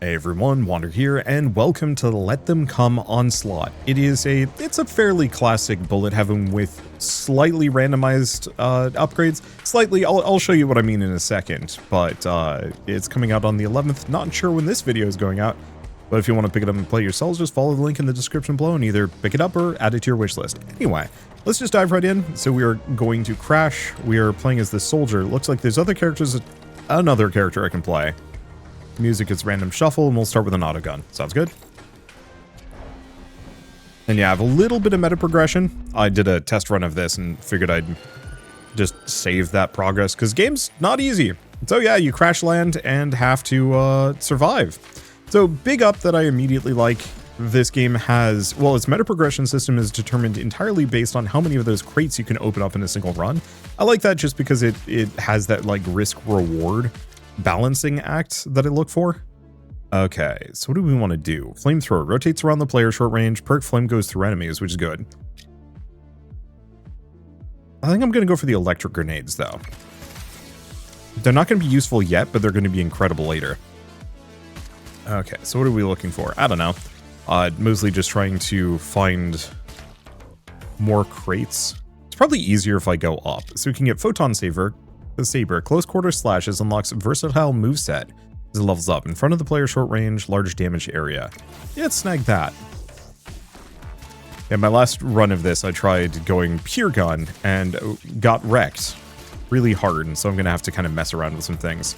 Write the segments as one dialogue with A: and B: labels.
A: Hey everyone, Wander here, and welcome to Let Them Come Onslaught. It's a fairly classic bullet heaven with slightly randomized upgrades. I'll show you what I mean in a second, but it's coming out on the 11th. Not sure when this video is going out, but if you want to pick it up and play yourselves, just follow the link in the description below and either pick it up or add it to your wish list. Anyway, let's just dive right in. So we are going to Crash. We are playing as the soldier. Looks like there's another character I can play. Music is random shuffle, and we'll start with an auto gun. Sounds good. And yeah, I have a little bit of meta progression. I did a test run of this and figured I'd just save that progress because game's not easy. So yeah, you crash land and have to survive. So big up that I immediately like. This game has, well, its meta progression system is determined entirely based on how many of those crates you can open up in a single run. I like that just because it has that like risk reward balancing act that I look for. Okay, so what do we want to do? Flamethrower rotates around the player short range. Perk flame goes through enemies, which is good. I think I'm going to go for the electric grenades, though. They're not going to be useful yet, but they're going to be incredible later. Okay, so what are we looking for? I don't know. Mostly just trying to find more crates. It's probably easier if I go up. So we can get Photon Saber. The Saber, close quarter slashes, unlocks a versatile moveset as it levels up. In front of the player short range, large damage area. Yeah, let's snag that. In my last run of this, I tried going pure gun and got wrecked really hard, and so I'm going to have to kind of mess around with some things.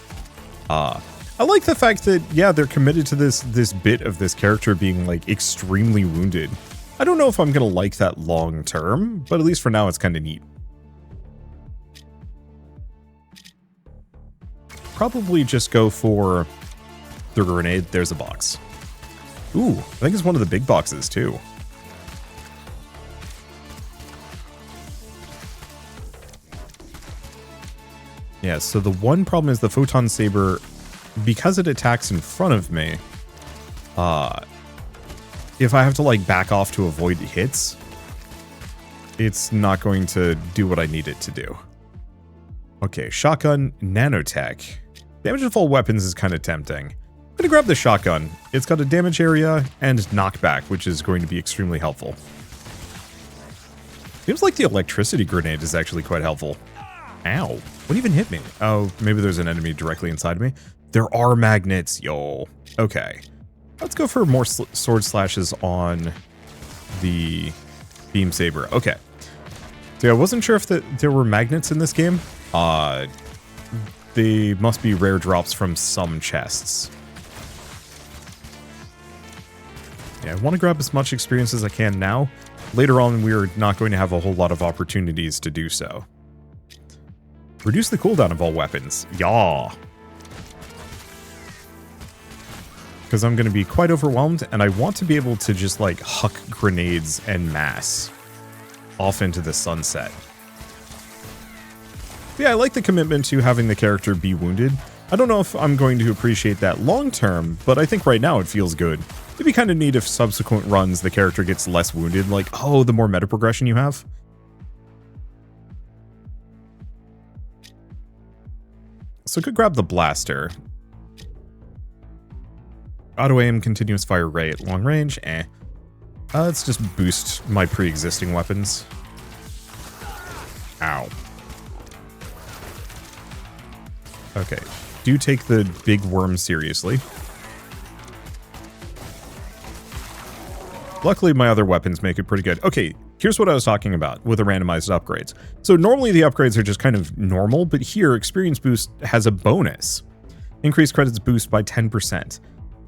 A: I like the fact that, yeah, they're committed to this bit of this character being, like, extremely wounded. I don't know if I'm going to like that long term, but at least for now, it's kind of neat. Probably just go for the grenade. There's a box. Ooh, I think it's one of the big boxes too. Yeah, so the one problem is the Photon Saber, because it attacks in front of me, if I have to like back off to avoid hits, it's not going to do what I need it to do. Okay, shotgun, nanotech. Damage of all weapons is kind of tempting. I'm gonna grab the shotgun. It's got a damage area and knockback, which is going to be extremely helpful. Seems like the electricity grenade is actually quite helpful. Ow, what even hit me? Oh, maybe there's an enemy directly inside me. There are magnets, yo. Okay, let's go for more sword slashes on the beam saber. Okay, so I wasn't sure if there were magnets in this game. They must be rare drops from some chests. Yeah, I want to grab as much experience as I can now. Later on, we're not going to have a whole lot of opportunities to do so. Reduce the cooldown of all weapons. Yaw. Because I'm going to be quite overwhelmed, and I want to be able to just, like, huck grenades en masse off into the sunset. Yeah, I like the commitment to having the character be wounded. I don't know if I'm going to appreciate that long term, but I think right now it feels good. It'd be kind of neat if subsequent runs the character gets less wounded, like, oh, the more meta progression you have. So could grab the blaster. Auto aim, continuous fire rate, long range, let's just boost my pre-existing weapons. Ow. Okay, do take the big worm seriously. Luckily, my other weapons make it pretty good. Okay, here's what I was talking about with the randomized upgrades. So normally the upgrades are just kind of normal, but here, Experience Boost has a bonus. Increased credits boost by 10%.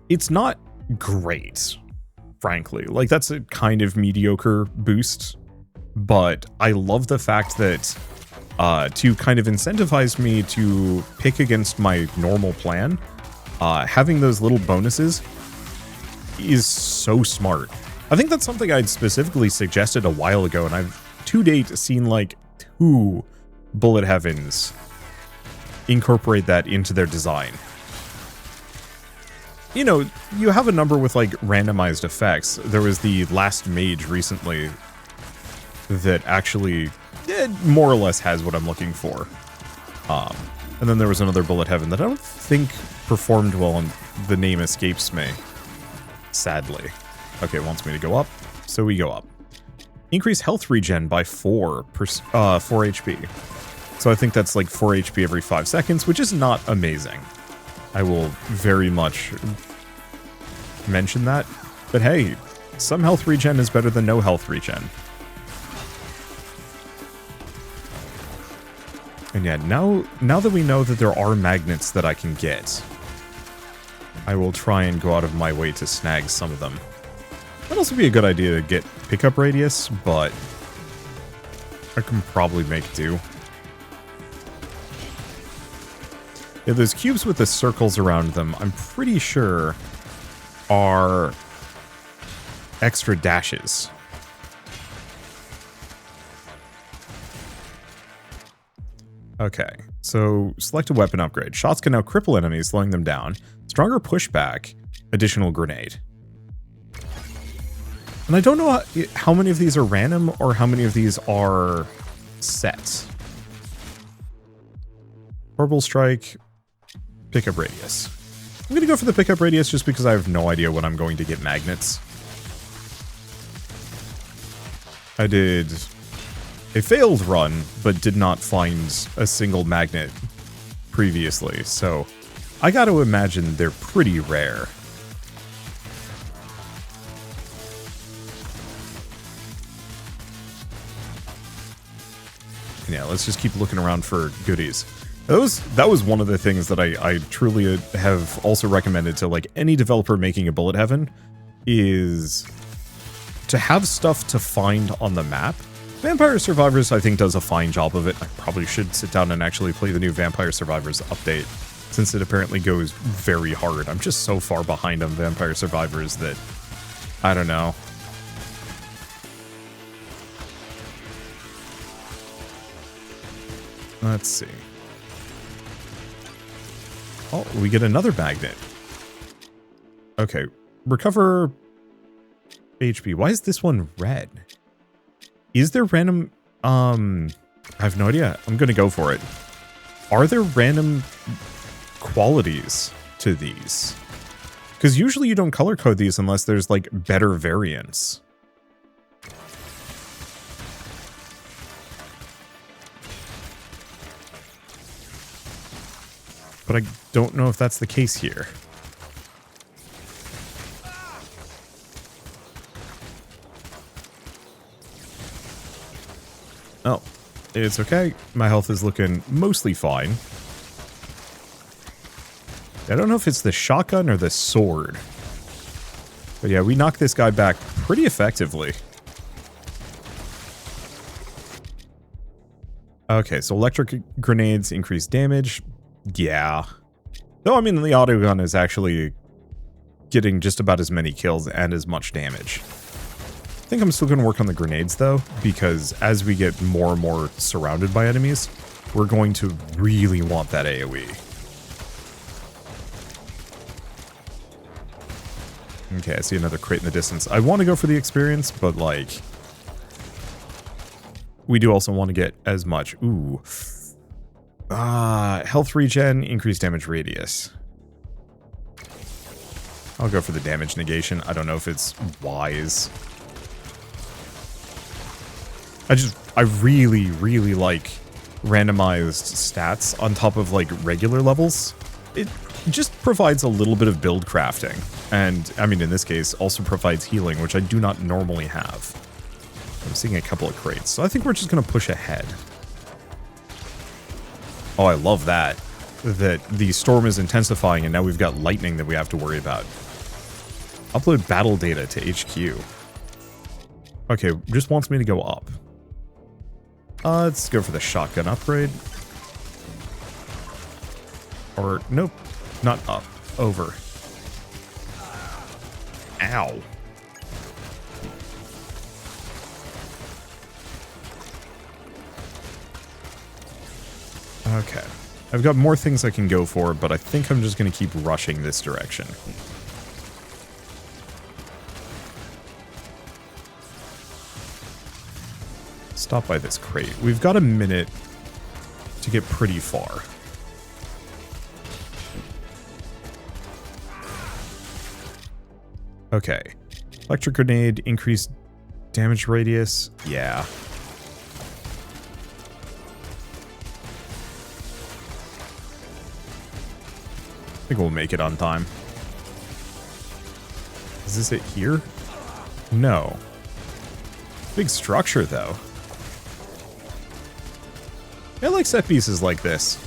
A: It's not great, frankly. Like, that's a kind of mediocre boost, but I love the fact that to kind of incentivize me to pick against my normal plan, having those little bonuses is so smart. I think that's something I'd specifically suggested a while ago, and I've to date seen like 2 bullet heavens incorporate that into their design. You know, you have a number with like randomized effects. There was the Last Mage recently that actually more or less has what I'm looking for. And then there was another bullet heaven that I don't think performed well, and the name escapes me. Sadly. Okay, it wants me to go up, so we go up. Increase health regen by 4 HP. So I think that's like 4 HP every 5 seconds, which is not amazing. I will very much mention that. But hey, some health regen is better than no health regen. And yeah, now that we know that there are magnets that I can get, I will try and go out of my way to snag some of them. That'd also be a good idea to get pickup radius, but I can probably make do. Yeah, those cubes with the circles around them, I'm pretty sure are extra dashes. Okay, so select a weapon upgrade. Shots can now cripple enemies, slowing them down. Stronger pushback, additional grenade. And I don't know how many of these are random or how many of these are set. Orbital strike, pickup radius. I'm going to go for the pickup radius just because I have no idea when I'm going to get magnets. I did a failed run, but did not find a single magnet previously, so I got to imagine they're pretty rare. Yeah, let's just keep looking around for goodies. That was one of the things that I truly have also recommended to like any developer making a Bullet Heaven, is to have stuff to find on the map. Vampire Survivors, I think, does a fine job of it. I probably should sit down and actually play the new Vampire Survivors update, since it apparently goes very hard. I'm just so far behind on Vampire Survivors that I don't know. Let's see. Oh, we get another magnet. Okay, recover HP. Why is this one red? Is there random... I have no idea. I'm gonna go for it. Are there random qualities to these? Because usually you don't color code these unless there's, like, better variants. But I don't know if that's the case here. Oh, it's okay. My health is looking mostly fine. I don't know if it's the shotgun or the sword. But yeah, we knocked this guy back pretty effectively. Okay, so electric grenades increase damage. Yeah. Though, I mean, the autogun is actually getting just about as many kills and as much damage. I think I'm still going to work on the grenades, though, because as we get more and more surrounded by enemies, we're going to really want that AoE. Okay, I see another crate in the distance. I want to go for the experience, but, like, we do also want to get as much. Ooh. Health regen, increased damage radius. I'll go for the damage negation. I don't know if it's wise. I really, really like randomized stats on top of, like, regular levels. It just provides a little bit of build crafting. And, I mean, in this case, also provides healing, which I do not normally have. I'm seeing a couple of crates, so I think we're just going to push ahead. Oh, I love that. That the storm is intensifying, and now we've got lightning that we have to worry about. Upload battle data to HQ. Okay, just wants me to go up. Let's go for the shotgun upgrade. Or, nope, not up, over. Ow. Okay. I've got more things I can go for, but I think I'm just going to keep rushing this direction. Stop by this crate. We've got a minute to get pretty far. Okay. Electric grenade, increased damage radius. Yeah. I think we'll make it on time. Is this it here? No. Big structure, though. I like set pieces like this.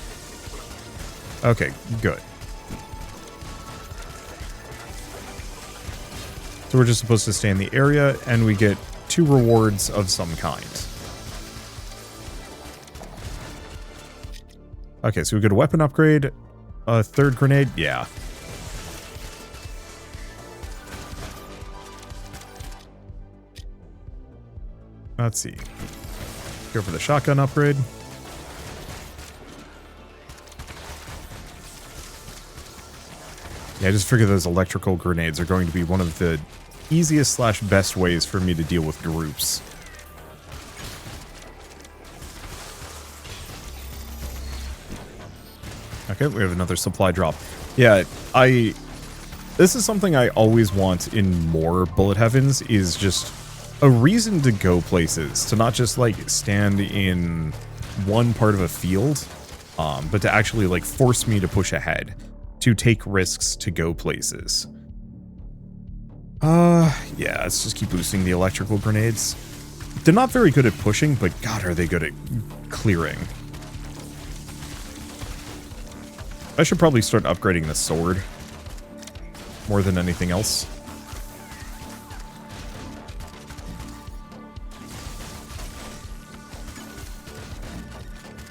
A: Okay, good. So we're just supposed to stay in the area, and we get 2 rewards of some kind. Okay, so we get a weapon upgrade, a 3rd grenade, yeah. Let's see. Go for the shotgun upgrade. Yeah, I just figure those electrical grenades are going to be one of the easiest / best ways for me to deal with groups. Okay, we have another supply drop. Yeah, this is something I always want in more bullet heavens, is just a reason to go places, to not just like stand in one part of a field, but to actually like force me to push ahead, to take risks, to go places. Yeah, let's just keep boosting the electrical grenades. They're not very good at pushing, but God, are they good at clearing. I should probably start upgrading the sword more than anything else.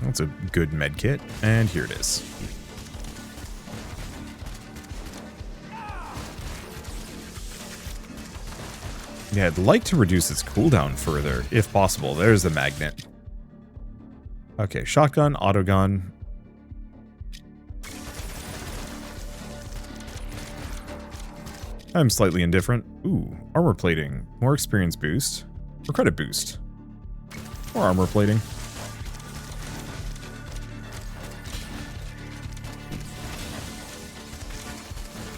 A: That's a good med kit, and here it is. Yeah, I'd like to reduce its cooldown further, if possible. There's the magnet. Okay, shotgun, autogun. I'm slightly indifferent. Ooh, armor plating. More experience boost. Or credit boost. More armor plating.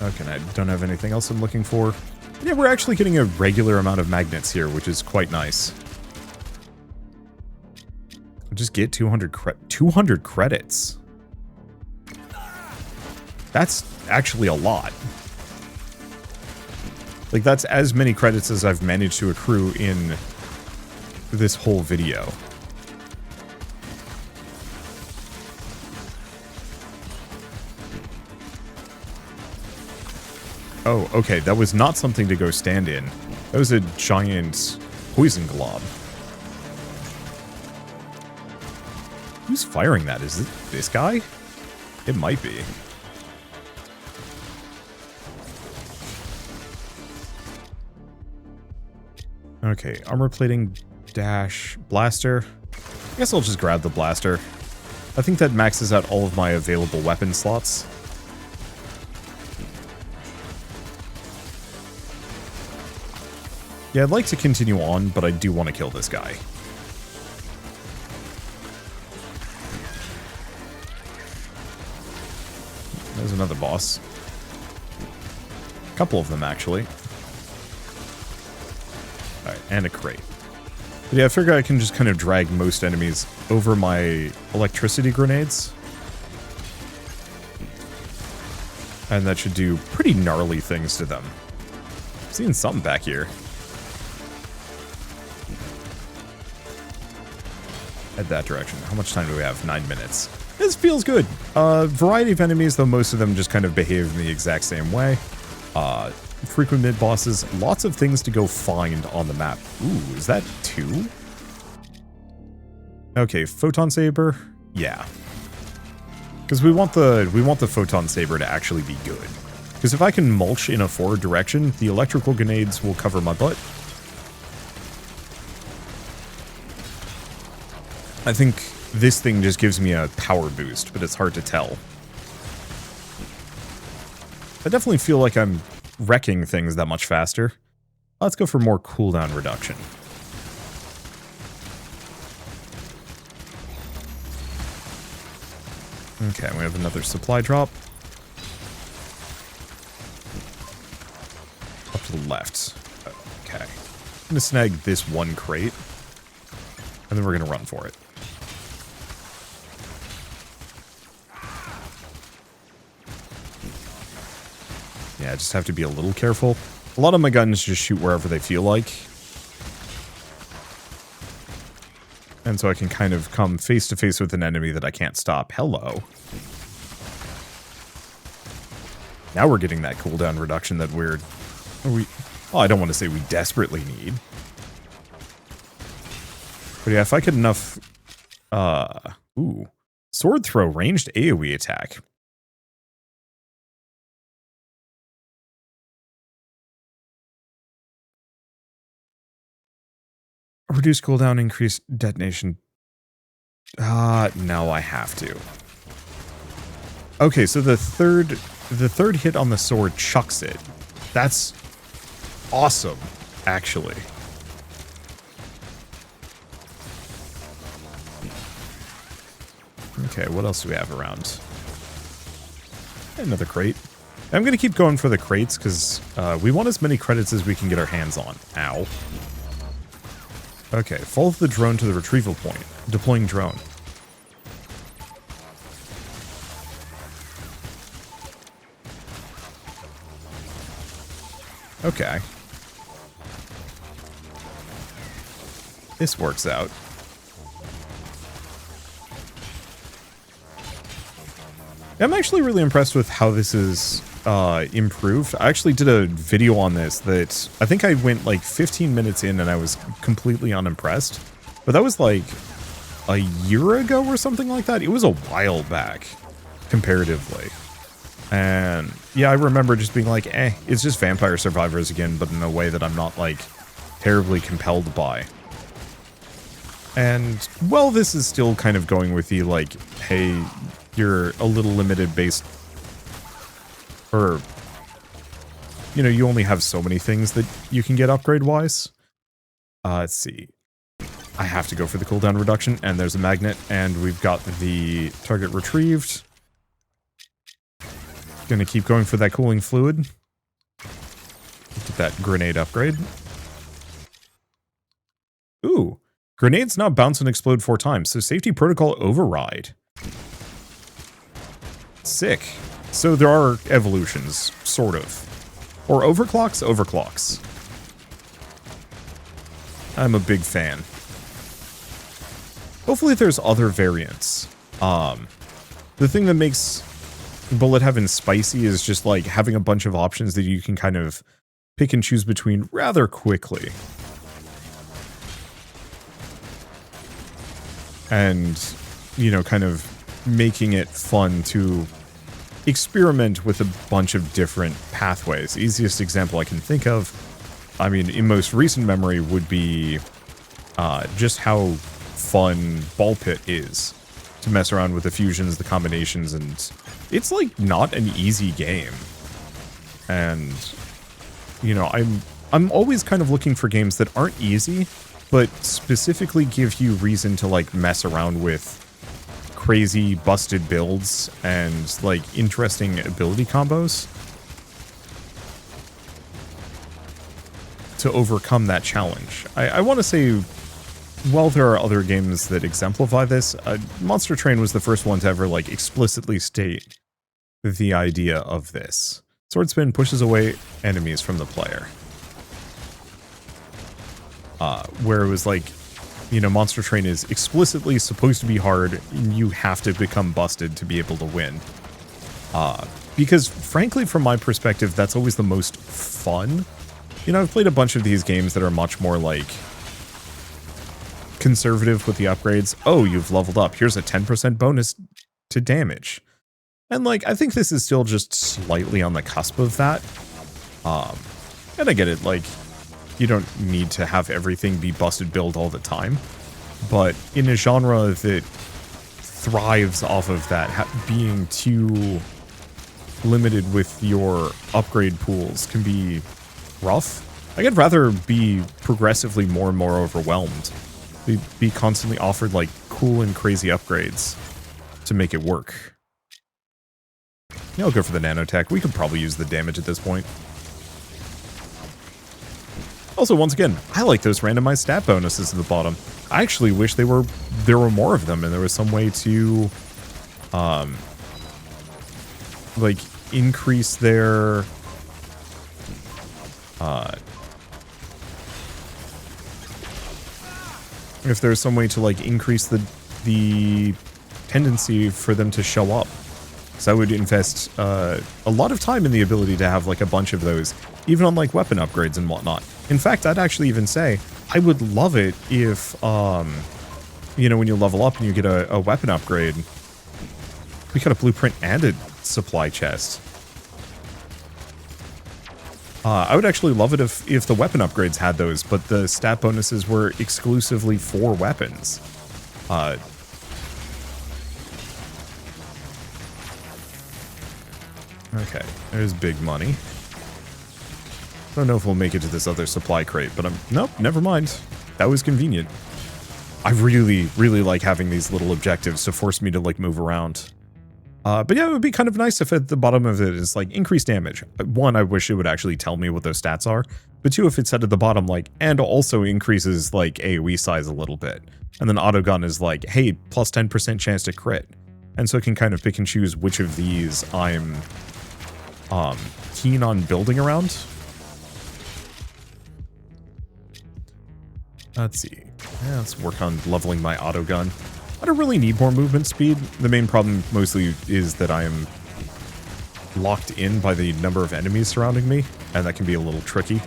A: Okay, I don't have anything else I'm looking for. Yeah, we're actually getting a regular amount of magnets here, which is quite nice. I'll just get 200 credits. That's actually a lot. Like, that's as many credits as I've managed to accrue in this whole video. Oh, okay, that was not something to go stand in. That was a giant poison glob. Who's firing that? Is it this guy? It might be. Okay, armor plating dash blaster. I guess I'll just grab the blaster. I think that maxes out all of my available weapon slots. Yeah, I'd like to continue on, but I do want to kill this guy. There's another boss. A couple of them, actually. Alright, and a crate. But yeah, I figure I can just kind of drag most enemies over my electricity grenades. And that should do pretty gnarly things to them. I've seen some back here. Head that direction. How much time do we have? 9 minutes. This feels good. Variety of enemies, though most of them just kind of behave in the exact same way. Frequent mid-bosses. Lots of things to go find on the map. Ooh, is that 2? Okay, photon saber. Yeah. Because we want the photon saber to actually be good. Because if I can mulch in a forward direction, the electrical grenades will cover my butt. I think this thing just gives me a power boost, but it's hard to tell. I definitely feel like I'm wrecking things that much faster. Let's go for more cooldown reduction. Okay, we have another supply drop. Up to to the left. Okay. I'm going to snag this one crate. And then we're going to run for it. Yeah, I just have to be a little careful. A lot of my guns just shoot wherever they feel like. And so I can kind of come face to face with an enemy that I can't stop. Hello. Now we're getting that cooldown reduction that well, I don't want to say we desperately need. But yeah, if I could enough... ooh. Sword throw, ranged AoE attack. Reduce cooldown, increase detonation. No, I have to. Okay, so the third hit on the sword chucks it. That's awesome, actually. Okay, what else do we have around? Another crate. I'm going to keep going for the crates because we want as many credits as we can get our hands on. Ow. Okay, follow the drone to the retrieval point. Deploying drone. Okay. This works out. I'm actually really impressed with how this is improved. I actually did a video on this that I think I went like 15 minutes in and I was completely unimpressed. But that was like a year ago or something like that. It was a while back, comparatively. And yeah, I remember just being like, it's just Vampire Survivors again, but in a way that I'm not like terribly compelled by. And well, this is still kind of going with the like, hey, you're a little limited based, or, you know, you only have so many things that you can get upgrade-wise. Let's see. I have to go for the cooldown reduction, and there's a magnet, and we've got the target retrieved. Gonna keep going for that cooling fluid. Get that grenade upgrade. Ooh. Grenades now bounce and explode 4 times, so safety protocol override. Sick. So there are evolutions, sort of. Or overclocks? Overclocks. I'm a big fan. Hopefully there's other variants. The thing that makes Bullet Heaven spicy is just like having a bunch of options that you can kind of pick and choose between rather quickly. And, you know, kind of making it fun to experiment with a bunch of different pathways. Easiest example I can think of, I mean, in most recent memory would be just how fun Ball Pit is to mess around with the fusions, the combinations, and it's like not an easy game. And, you know, I'm always kind of looking for games that aren't easy, but specifically give you reason to like mess around with crazy busted builds and like interesting ability combos to overcome that challenge. I want to say, while there are other games that exemplify this, Monster Train was the first one to ever like explicitly state the idea of this. Sword spin pushes away enemies from the player. Where it was like, you know, Monster Train is explicitly supposed to be hard, and you have to become busted to be able to win. Because, frankly, from my perspective, that's always the most fun. You know, I've played a bunch of these games that are much more, like, conservative with the upgrades. Oh, you've leveled up. Here's a 10% bonus to damage. And, like, I think this is still just slightly on the cusp of that. And I get it, like, you don't need to have everything be busted build all the time. But in a genre that thrives off of that, being too limited with your upgrade pools can be rough. Like, I'd rather be progressively more and more overwhelmed. Be constantly offered, like, cool and crazy upgrades to make it work. Yeah, I'll go for the nanotech. We could probably use the damage at this point. Also, once again, I like those randomized stat bonuses at the bottom. I actually wish there were more of them and there was some way to like increase their if there's some way to like increase the tendency for them to show up. So I would invest a lot of time in the ability to have like a bunch of those, even on like weapon upgrades and whatnot. In fact, I'd actually even say I would love it if, you know, when you level up and you get a weapon upgrade, we got a blueprint and a supply chest. I would actually love it if the weapon upgrades had those, but the stat bonuses were exclusively for weapons. Okay, there's big money. I don't know if we'll make it to this other supply crate, but nope, never mind. That was convenient. I really, really like having these little objectives to force me to like move around. But yeah, it would be kind of nice if at the bottom of it is like increased damage. One, I wish it would actually tell me what those stats are. But two, if it said at the bottom like, and also increases like AoE size a little bit. And then autogun is like, hey, plus 10% chance to crit. And so it can kind of pick and choose which of these I'm keen on building around. Let's see. Yeah, let's work on leveling my autogun. I don't really need more movement speed. The main problem mostly is that I am locked in by the number of enemies surrounding me, and that can be a little tricky.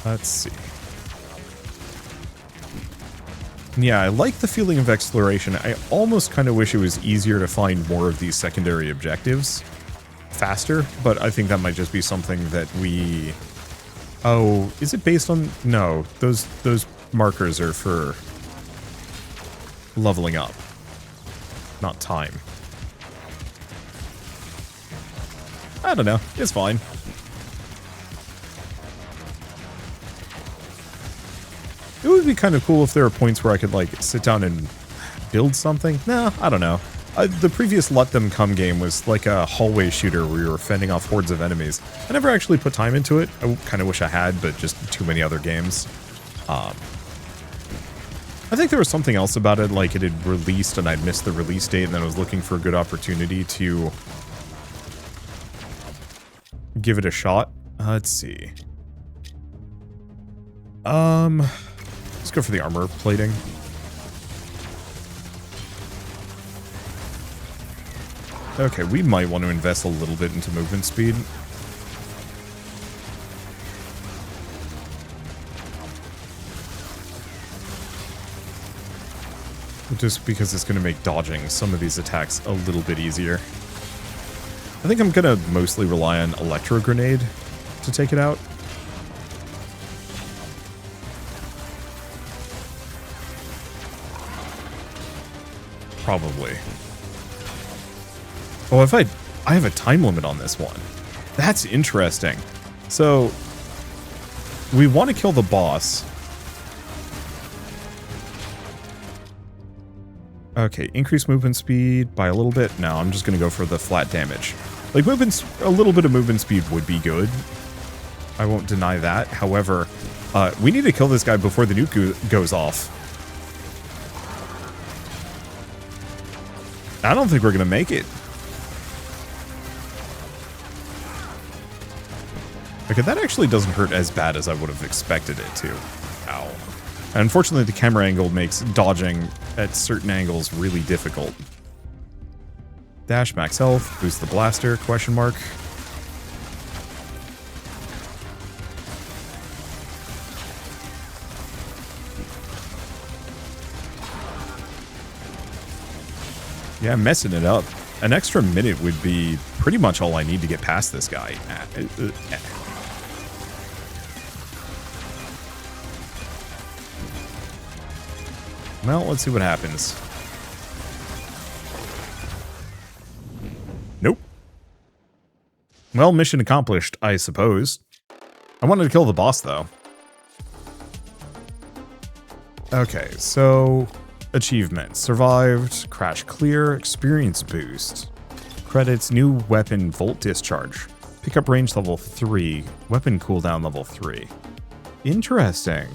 A: Let's see. Yeah, I like the feeling of exploration. I almost kind of wish it was easier to find more of these secondary objectives faster, but I think that might just be something that we... Oh, is it based on... No, those markers are for leveling up, not time. I don't know, it's fine. It would be kind of cool if there were points where I could, like, sit down and build something. Nah, I don't know. The previous Let Them Come game was like a hallway shooter where you were fending off hordes of enemies. I never actually put time into it. I kind of wish I had, but just too many other games. I think there was something else about it, like it had released and I'd missed the release date, and then I was looking for a good opportunity to give it a shot. Let's see. Let's go for the armor plating. Okay, we might want to invest a little bit into movement speed. Just because it's going to make dodging some of these attacks a little bit easier. I think I'm going to mostly rely on Electro Grenade to take it out. Probably. Oh, I have a time limit on this one. That's interesting. So, we want to kill the boss. Okay, increase movement speed by a little bit. No, I'm just going to go for the flat damage. Like, a little bit of movement speed would be good. I won't deny that. However, we need to kill this guy before the nuke goes off. I don't think we're going to make it. Okay, that actually doesn't hurt as bad as I would have expected it to. Ow. And unfortunately, the camera angle makes dodging at certain angles really difficult. Dash, max health, boost the blaster, question mark. Yeah, I'm messing it up. An extra minute would be pretty much all I need to get past this guy. Well, let's see what happens. Nope. Well, mission accomplished, I suppose. I wanted to kill the boss, though. Okay, so Achievements. Survived. Crash clear. Experience boost. Credits. New weapon volt discharge. Pickup range level 3. Weapon cooldown level 3. Interesting.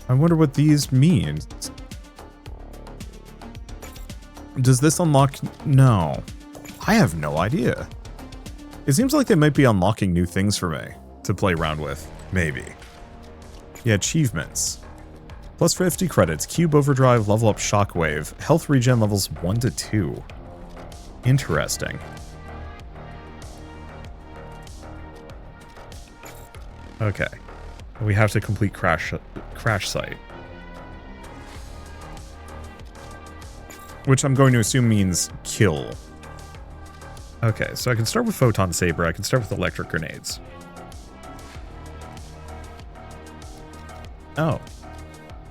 A: I wonder what these mean. Does this unlock? No. I have no idea. It seems like they might be unlocking new things for me to play around with. Maybe. Yeah, achievements. Plus 50 credits. Cube overdrive, level up shockwave. Health regen levels 1 to 2. Interesting. Okay. We have to complete crash site. Which I'm going to assume means kill. Okay, so I can start with Photon Saber. I can start with electric grenades. Oh.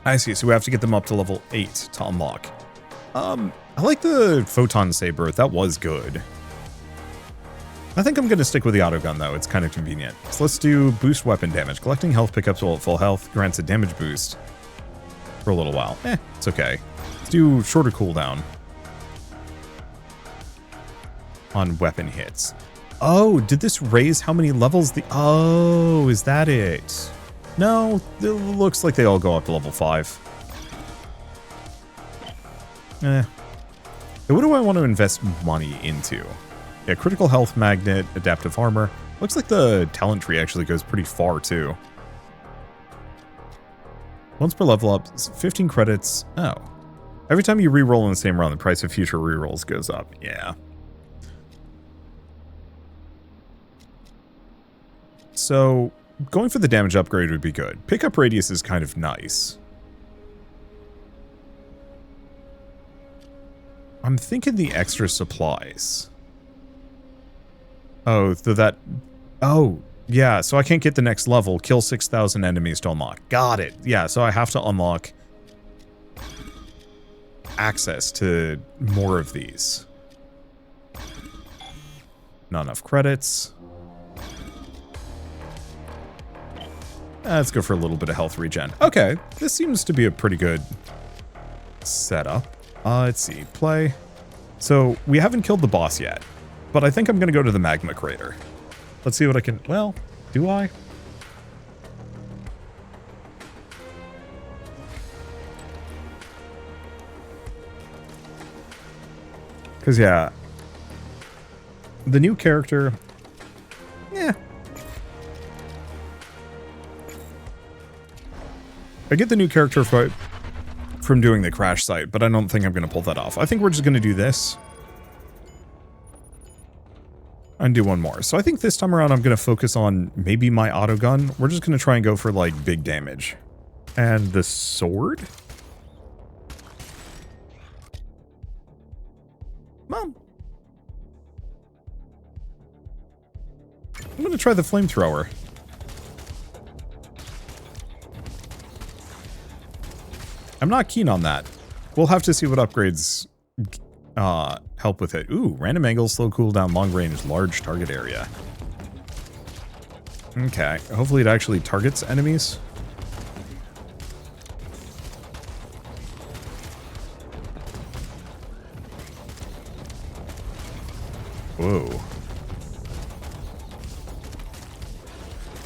A: I see, so we have to get them up to level 8 to unlock. I like the Photon Saber. That was good. I think I'm going to stick with the autogun, though. It's kind of convenient. So let's do boost weapon damage. Collecting health pickups while at full health grants a damage boost for a little while. It's okay. Let's do shorter cooldown on weapon hits. Oh, did this raise how many levels the... Oh, is that it? No, it looks like they all go up to level 5. What do I want to invest money into? Yeah, critical health magnet, adaptive armor. Looks like the talent tree actually goes pretty far, too. Once per level up, 15 credits. Oh. Every time you reroll in the same run, the price of future rerolls goes up. Yeah. So, going for the damage upgrade would be good. Pickup radius is kind of nice. I'm thinking the extra supplies. Oh, so that... Oh, yeah, so I can't get the next level. Kill 6,000 enemies to unlock. Got it. Yeah, so I have to unlock access to more of these. Not enough credits. Let's go for a little bit of health regen. Okay, this seems to be a pretty good setup. Let's see, play. So, we haven't killed the boss yet, but I think I'm going to go to the magma crater. Let's see what I can... Well, do I? Because, yeah, the new character... Yeah. I get the new character from doing the crash site, but I don't think I'm going to pull that off. I think we're just going to do this. And do one more. So I think this time around I'm going to focus on maybe my autogun. We're just going to try and go for, like, big damage. And the sword? Mom. I'm going to try the flamethrower. I'm not keen on that. We'll have to see what upgrades help with it. Ooh, random angle, slow cooldown, long range, large target area. Okay, hopefully it actually targets enemies. Whoa.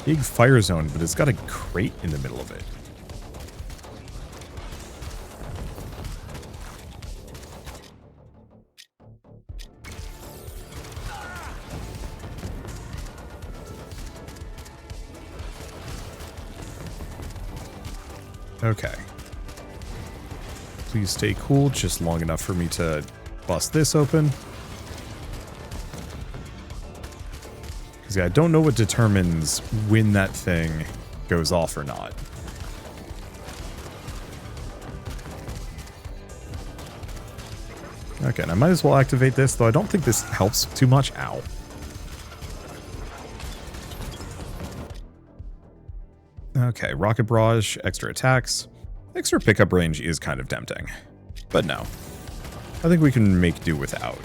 A: Big fire zone, but it's got a crate in the middle of it. Okay. Please stay cool, just long enough for me to bust this open. Because, yeah, I don't know what determines when that thing goes off or not. Okay, and I might as well activate this, though I don't think this helps too much. Ow. Okay, rocket barrage, extra attacks. Extra pickup range is kind of tempting. But no. I think we can make do without.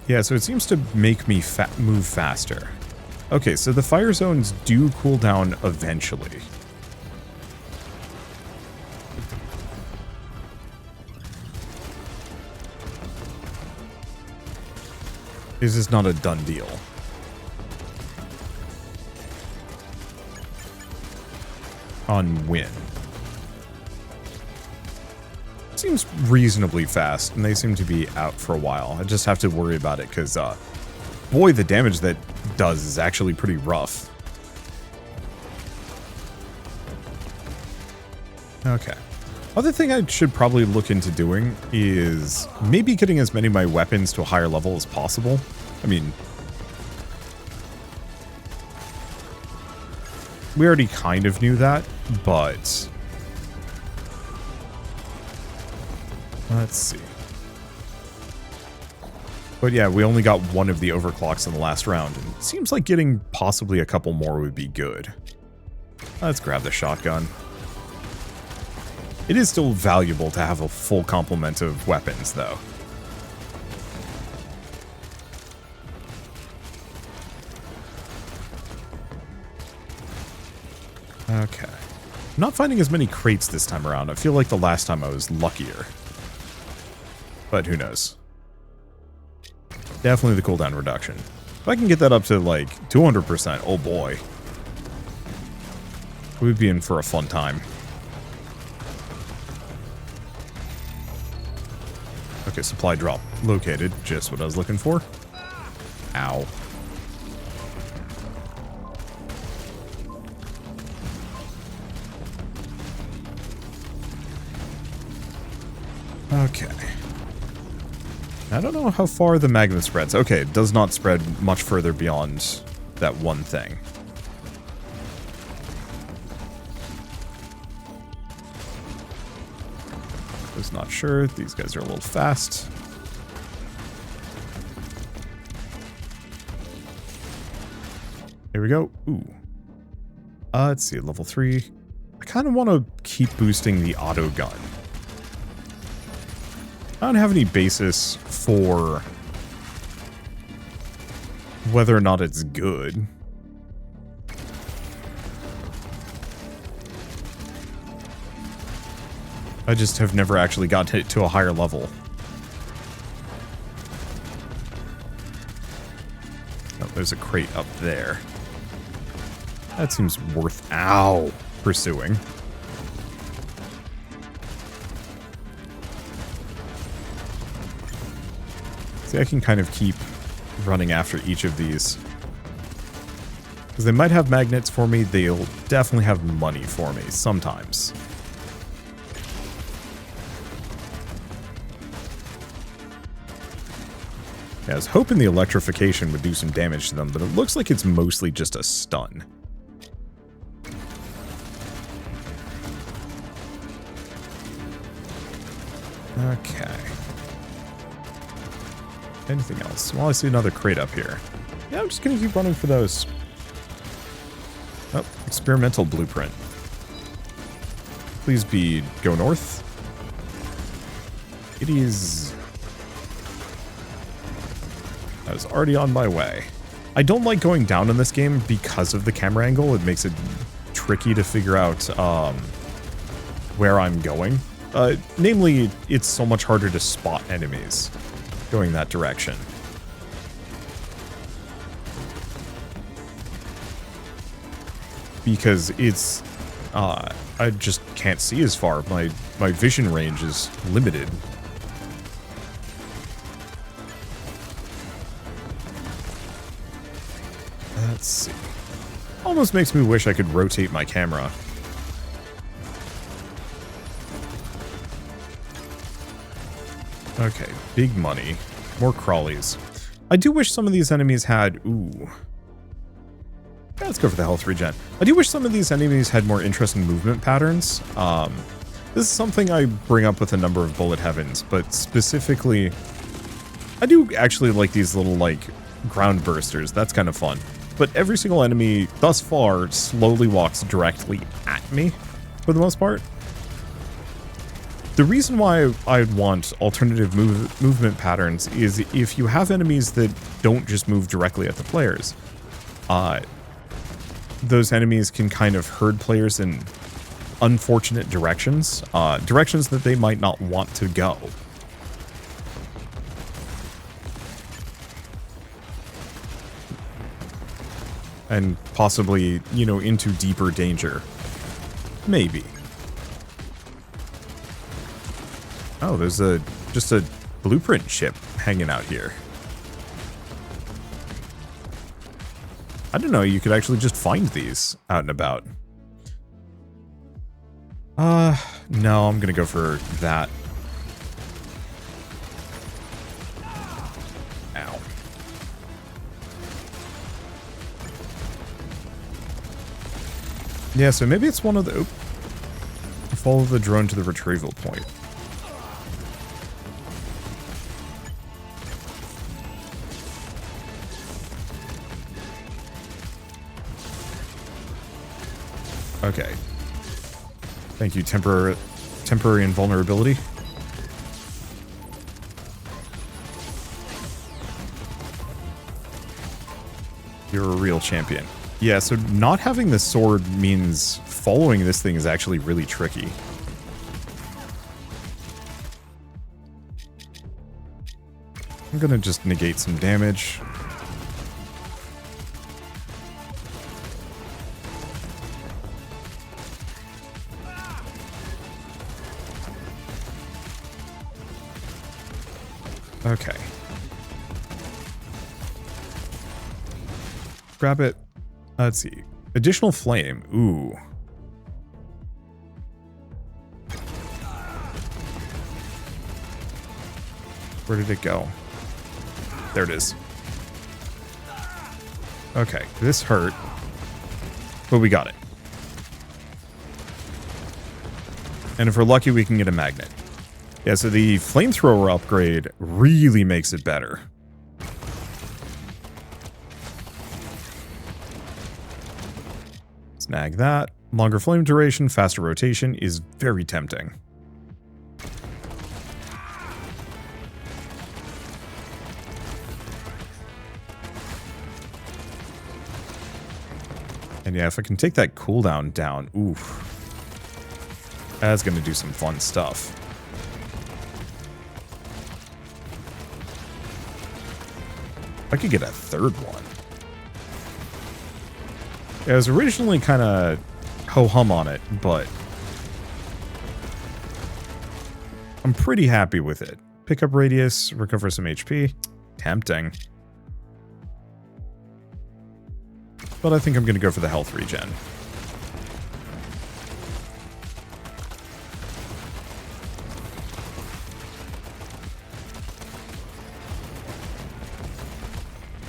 A: Yeah, so it seems to make me move faster. Okay, so the fire zones do cool down eventually. This is not a done deal. On win. Seems reasonably fast, and they seem to be out for a while. I just have to worry about it because, boy, the damage that does is actually pretty rough. Okay. Other thing I should probably look into doing is maybe getting as many of my weapons to a higher level as possible. I mean, we already kind of knew that, but let's see. But yeah, we only got one of the overclocks in the last round, and it seems like getting possibly a couple more would be good. Let's grab the shotgun. It is still valuable to have a full complement of weapons, though. Okay. I'm not finding as many crates this time around. I feel like the last time I was luckier. But who knows. Definitely the cooldown reduction. If I can get that up to like 200%, oh boy. We'd be in for a fun time. Okay, supply drop located. Just what I was looking for. Ow. Okay. I don't know how far the magnet spreads. Okay, it does not spread much further beyond that one thing. Was not sure. These guys are a little fast. Here we go. Ooh. Let's see, level 3. I kind of want to keep boosting the auto gun. I don't have any basis for whether or not it's good. I just have never actually gotten it to a higher level. Oh, there's a crate up there. That seems worth, ow, pursuing. See, I can kind of keep running after each of these. Because they might have magnets for me, they'll definitely have money for me, sometimes. Yeah, I was hoping the electrification would do some damage to them, but it looks like it's mostly just a stun. Okay. Anything else? Well, I see another crate up here. Yeah, I'm just gonna keep running for those. Oh, experimental blueprint. Please be go north. It is... I was already on my way. I don't like going down in this game because of the camera angle. It makes it tricky to figure out where I'm going. Namely, it's so much harder to spot enemies going that direction. Because it's... I just can't see as far. My vision range is limited. Let's see. Almost makes me wish I could rotate my camera. Okay, big money. More crawlies. I do wish some of these enemies had... Ooh. Yeah, let's go for the health regen. I do wish some of these enemies had more interesting movement patterns. This is something I bring up with a number of bullet heavens, but specifically... I do actually like these little, like, ground bursters. That's kind of fun. But every single enemy, thus far, slowly walks directly at me, for the most part. The reason why I'd want alternative movement patterns is if you have enemies that don't just move directly at the players, those enemies can kind of herd players in unfortunate directions, directions that they might not want to go. And possibly, you know, into deeper danger. Maybe. Oh, there's just a blueprint ship hanging out here. I didn't know you could actually just find these out and about. No, I'm gonna go for that. Ow. Yeah, so maybe it's one of the... Follow the drone to the retrieval point. Okay. Thank you, temporary invulnerability. You're a real champion. Yeah, so not having the sword means following this thing is actually really tricky. I'm gonna just negate some damage. Okay. Grab it. Let's see. Additional flame. Ooh. Where did it go? There it is. Okay, this hurt. But we got it. And if we're lucky, we can get a magnet. Yeah, so the flamethrower upgrade really makes it better. Snag that. Longer flame duration, faster rotation is very tempting. And yeah, if I can take that cooldown down, oof. That's gonna do some fun stuff. I could get a third one. Yeah, I was originally kind of ho-hum on it, but I'm pretty happy with it. Pickup radius, recover some HP. Tempting. But I think I'm going to go for the health regen.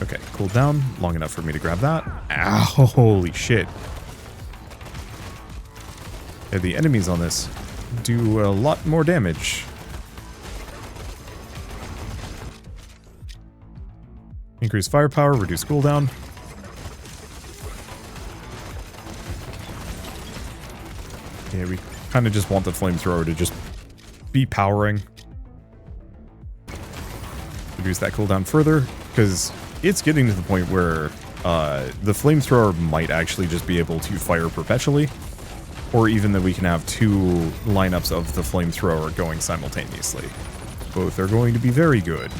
A: Okay, cool down. Long enough for me to grab that. Ow, holy shit. Yeah, the enemies on this do a lot more damage. Increase firepower, reduce cooldown. Yeah, we kind of just want the flamethrower to just be powering. Reduce that cooldown further, because it's getting to the point where the flamethrower might actually just be able to fire perpetually, or even that we can have two lineups of the flamethrower going simultaneously. Both are going to be very good.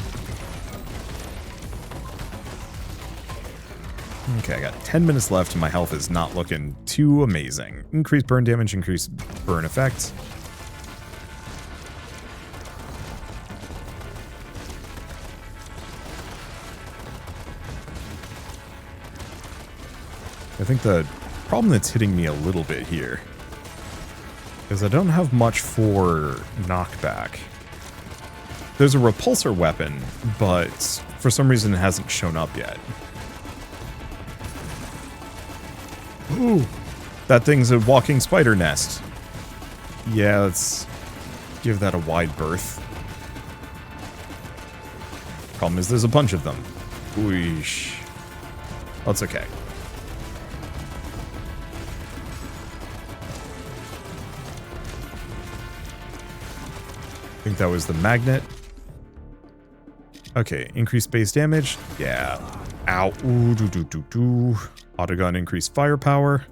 A: Okay, I got 10 minutes left and my health is not looking too amazing. Increase burn damage, increase burn effect. I think the problem that's hitting me a little bit here is I don't have much for knockback. There's a repulsor weapon, but for some reason it hasn't shown up yet. Ooh, that thing's a walking spider nest. Yeah, let's give that a wide berth. Problem is there's a bunch of them. Ooish. That's okay. I think that was the magnet. Okay, increased base damage. Yeah. Ow. Ooh, do. Autogun increased firepower.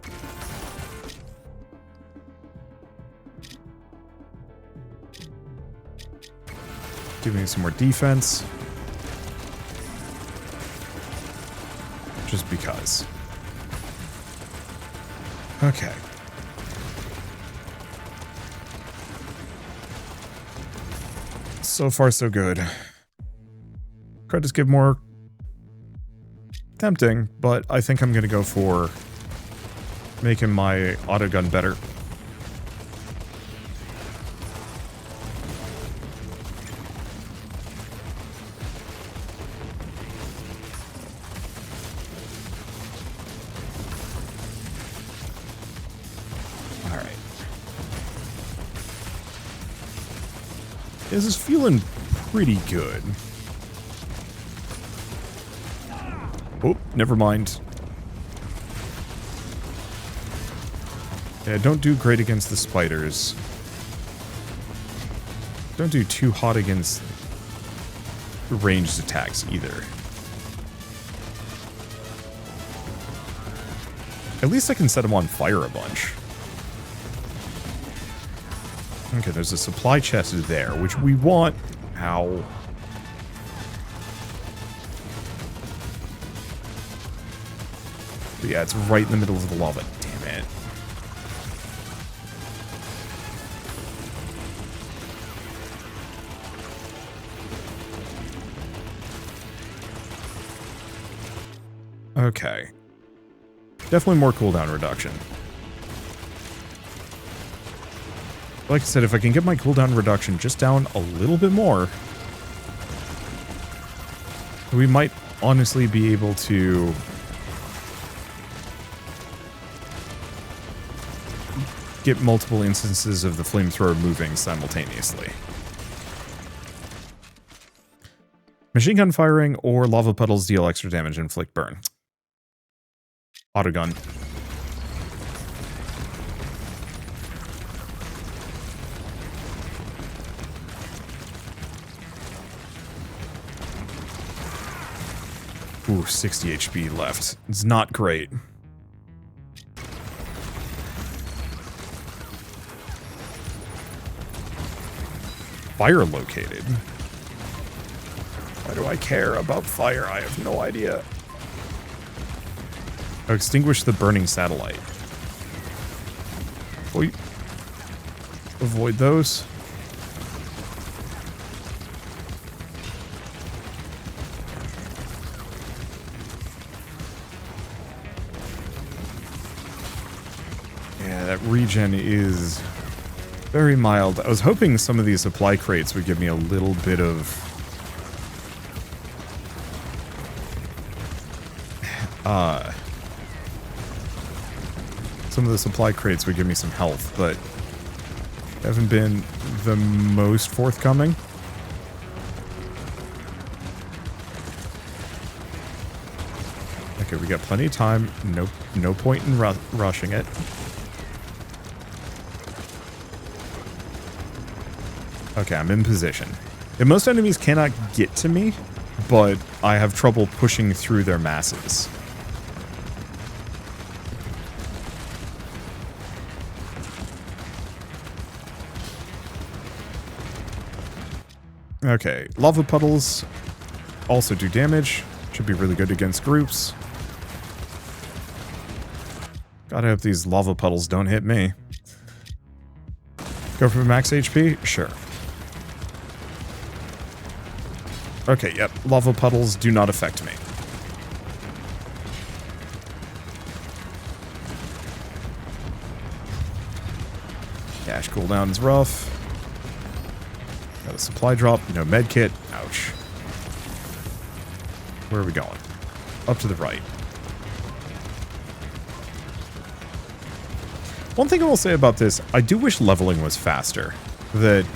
A: Giving me some more defense. Just because. Okay. So far, so good. Credits give more tempting, but I think I'm going to go for making my autogun better. This is feeling pretty good. Oh, never mind. Yeah, don't do great against the spiders. Don't do too hot against ranged attacks either. At least I can set them on fire a bunch. Okay, there's a supply chest there, which we want. Ow. But yeah, it's right in the middle of the lava. Damn it. Okay. Definitely more cooldown reduction. Like I said, if I can get my cooldown reduction just down a little bit more, we might honestly be able to get multiple instances of the flamethrower moving simultaneously. Machine gun firing or lava puddles deal extra damage and inflict burn. Autogun. Ooh, 60 HP left. It's not great. Fire located. Why do I care about fire? I have no idea. Oh, extinguish the burning satellite. Avoid those. Yeah, that regen is very mild. I was hoping some of these supply crates would give me a little bit of some of the supply crates would give me some health, but haven't been the most forthcoming. Okay, we got plenty of time. No point in rushing it. Okay, I'm in position. And most enemies cannot get to me, but I have trouble pushing through their masses. Okay, lava puddles also do damage. Should be really good against groups. Gotta hope these lava puddles don't hit me. Go for max HP? Sure. Okay, yep. Lava puddles do not affect me. Dash cooldown is rough. Got a supply drop. No med kit. Ouch. Where are we going? Up to the right. One thing I will say about this, I do wish leveling was faster. That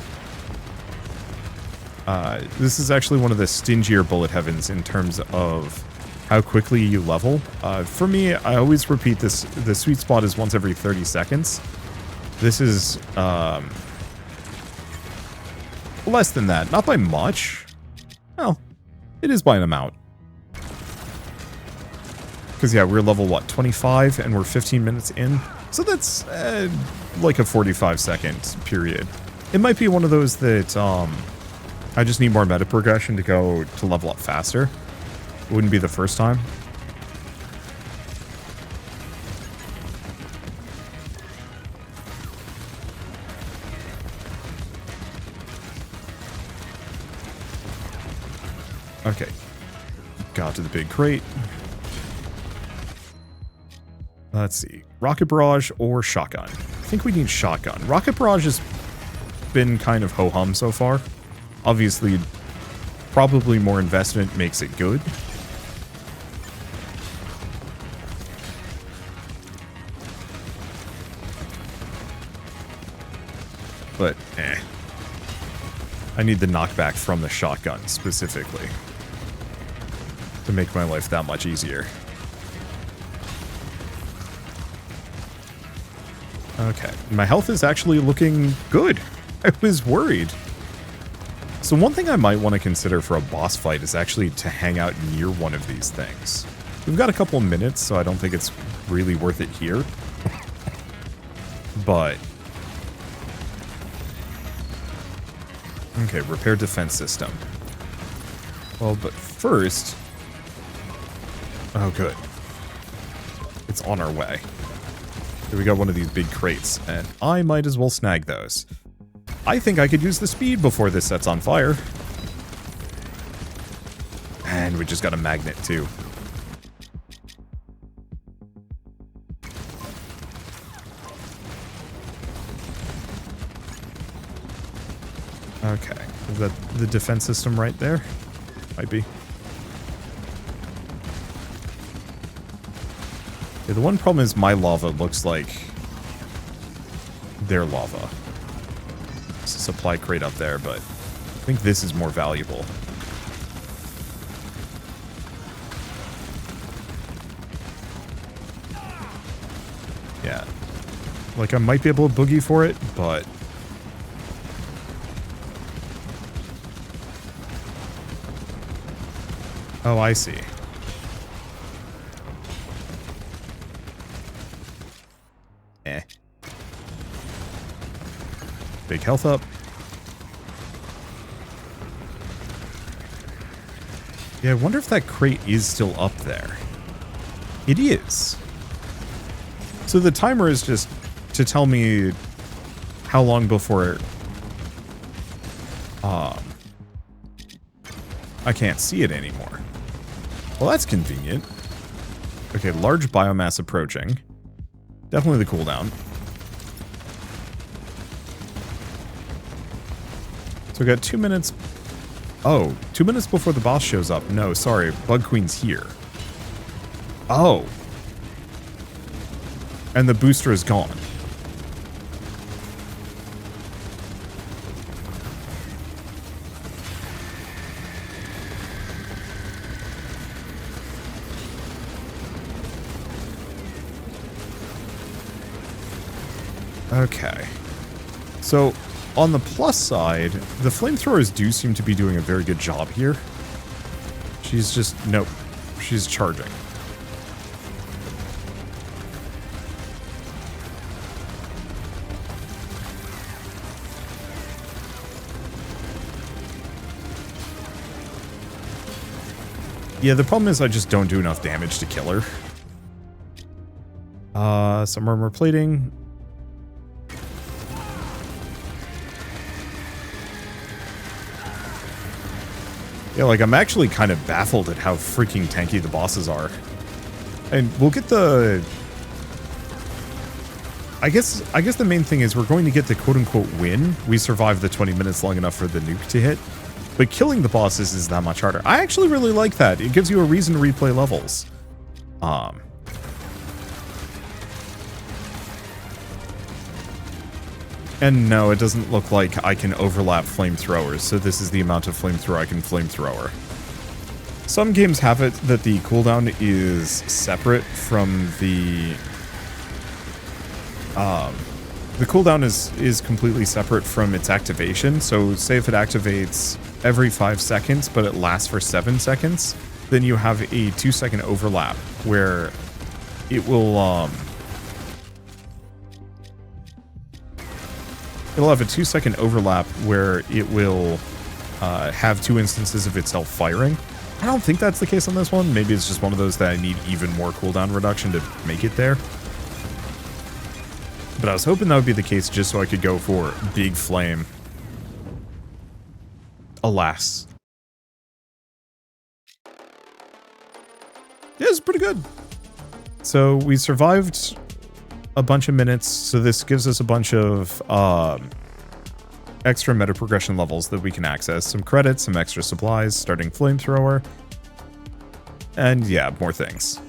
A: this is actually one of the stingier bullet heavens in terms of how quickly you level. For me, I always repeat this, the sweet spot is once every 30 seconds. This is less than that. Not by much. Well, it is by an amount. Because, yeah, we're level, what, 25, and we're 15 minutes in? So that's, like a 45-second period. It might be one of those that, I just need more meta progression to go to level up faster. It wouldn't be the first time. Okay. Got to the big crate. Let's see. Rocket barrage or shotgun? I think we need shotgun. Rocket barrage has been kind of ho-hum so far. Obviously, probably more investment makes it good. But, I need the knockback from the shotgun, specifically, to make my life that much easier. Okay, my health is actually looking good. I was worried. So one thing I might want to consider for a boss fight is actually to hang out near one of these things. We've got a couple of minutes, so I don't think it's really worth it here. But... okay, repair defense system. Well, but first... oh, good. It's on our way. Here we got one of these big crates, and I might as well snag those. I think I could use the speed before this sets on fire. And we just got a magnet, too. Okay. Is that the defense system right there? Might be. Yeah, the one problem is my lava looks like their lava. It's a supply crate up there, but I think this is more valuable. Yeah. Like, I might be able to boogie for it, but... oh, I see. Big health up. Yeah, I wonder if that crate is still up there. It is. So the timer is just to tell me how long before I can't see it anymore. Well, that's convenient. Okay, large biomass approaching. Definitely the cooldown. So we got 2 minutes. Oh, 2 minutes before the boss shows up. No, sorry. Bug Queen's here. Oh. And the booster is gone. Okay. So... on the plus side, the flamethrowers do seem to be doing a very good job here. She's just... nope. She's charging. Yeah, the problem is I just don't do enough damage to kill her. Some armor plating. Yeah, like, I'm actually kind of baffled at how freaking tanky the bosses are. And we'll get the... I guess the main thing is we're going to get the quote-unquote win. We survived the 20 minutes long enough for the nuke to hit. But killing the bosses is that much harder. I actually really like that. It gives you a reason to replay levels. And no, it doesn't look like I can overlap flamethrowers, so this is the amount of flamethrower I can flamethrower. Some games have it that the cooldown is separate from the... the cooldown is completely separate from its activation, so say if it activates every 5 seconds, but it lasts for 7 seconds, then you have a 2-second overlap where it will it'll have a 2-second overlap where it will have 2 instances of itself firing. I don't think that's the case on this one. Maybe it's just one of those that I need even more cooldown reduction to make it there. But I was hoping that would be the case just so I could go for Big Flame. Alas. Yeah, it's pretty good. So we survived a bunch of minutes, so this gives us a bunch of extra meta progression levels that we can access. Some credits, some extra supplies, starting flamethrower, and yeah, more things.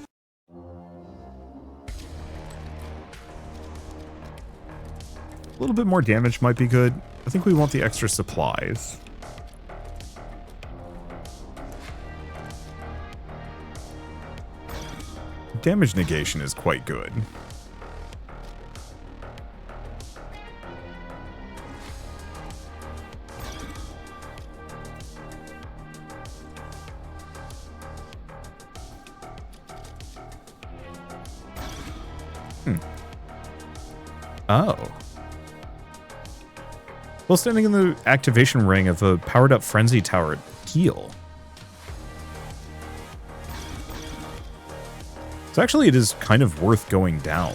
A: A little bit more damage might be good. I think we want the extra supplies. Damage negation is quite good. Oh. While standing in the activation ring of a powered-up Frenzy Tower, heal. So actually it is kind of worth going down.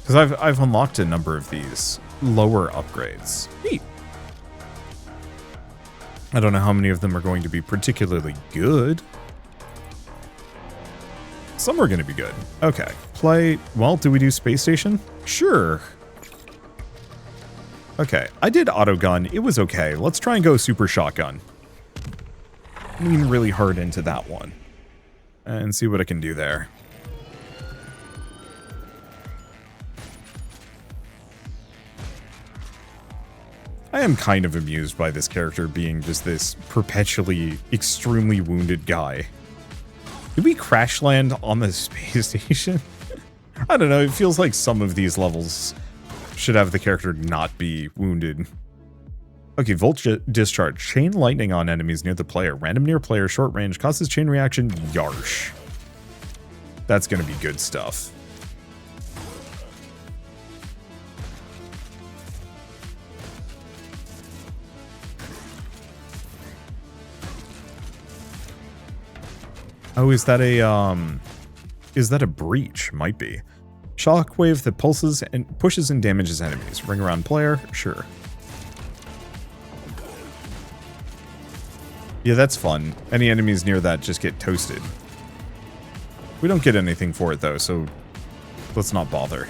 A: Because I've unlocked a number of these lower upgrades. Neat. I don't know how many of them are going to be particularly good. Some are going to be good. Okay. Play... Well, do we do Space Station? Sure. Okay. I did Auto Gun. It was okay. Let's try and go Super Shotgun. Lean really hard into that one. And see what I can do there. I am kind of amused by this character being just this perpetually extremely wounded guy. Did we crash land on the space station? I don't know, it feels like some of these levels should have the character not be wounded. Okay, Volt Discharge. Chain lightning on enemies near the player. Random near player, short range, causes chain reaction. Yarsh. That's gonna be good stuff. Oh, is that a breach? Might be. Shockwave that pulses and pushes and damages enemies. Ring around player? Sure. Yeah, that's fun. Any enemies near that just get toasted. We don't get anything for it though, so let's not bother.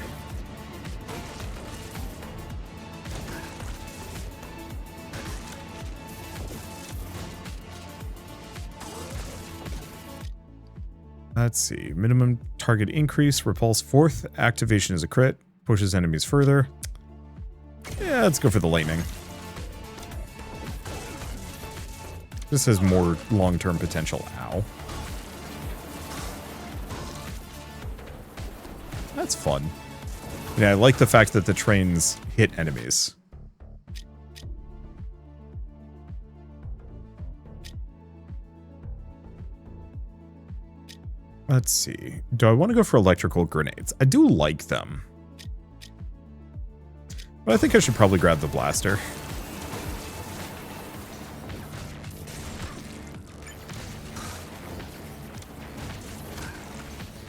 A: Let's see. Minimum target increase. Repulse 4th. Activation is a crit. Pushes enemies further. Yeah, let's go for the lightning. This has more long-term potential. Ow. That's fun. Yeah, I like the fact that the trains hit enemies. Let's see. Do I want to go for electrical grenades? I do like them. But I think I should probably grab the blaster.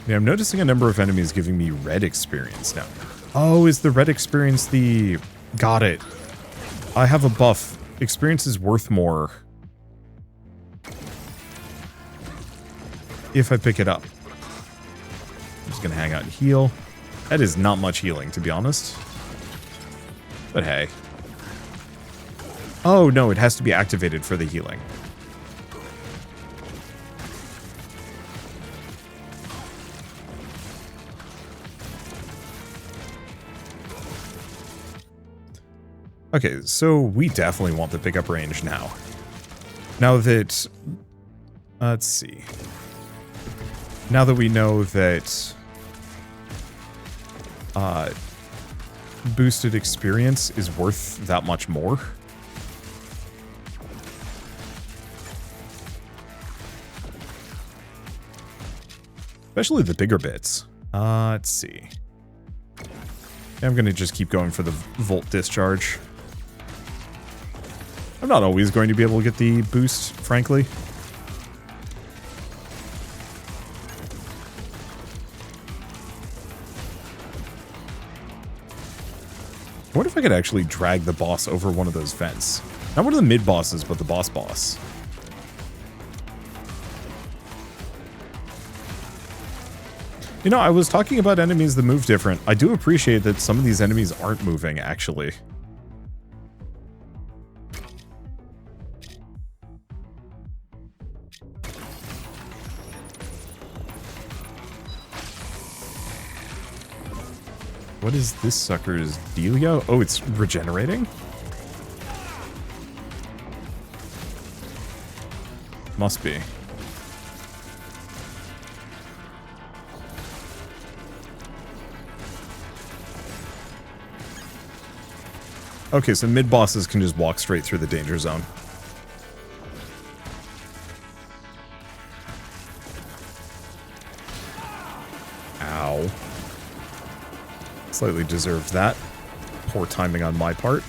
A: Yeah, I'm noticing a number of enemies giving me red experience now. Oh, is the red experience the... Got it. I have a buff. Experience is worth more if I pick it up. I'm just gonna hang out and heal. That is not much healing, to be honest. But hey. Oh, no, it has to be activated for the healing. Okay, so we definitely want the pickup range now. Now that... Let's see. Now that we know that... boosted experience is worth that much more. Especially the bigger bits. Let's see. I'm going to just keep going for the Volt Discharge. I'm not always going to be able to get the boost, frankly. I wonder if I could actually drag the boss over one of those vents. Not one of the mid-bosses, but the boss. You know, I was talking about enemies that move different. I do appreciate that some of these enemies aren't moving, actually. What is this sucker's dealio? Oh, it's regenerating? Must be. Okay, so mid-bosses can just walk straight through the danger zone. Ow. Slightly deserved that. Poor timing on my part.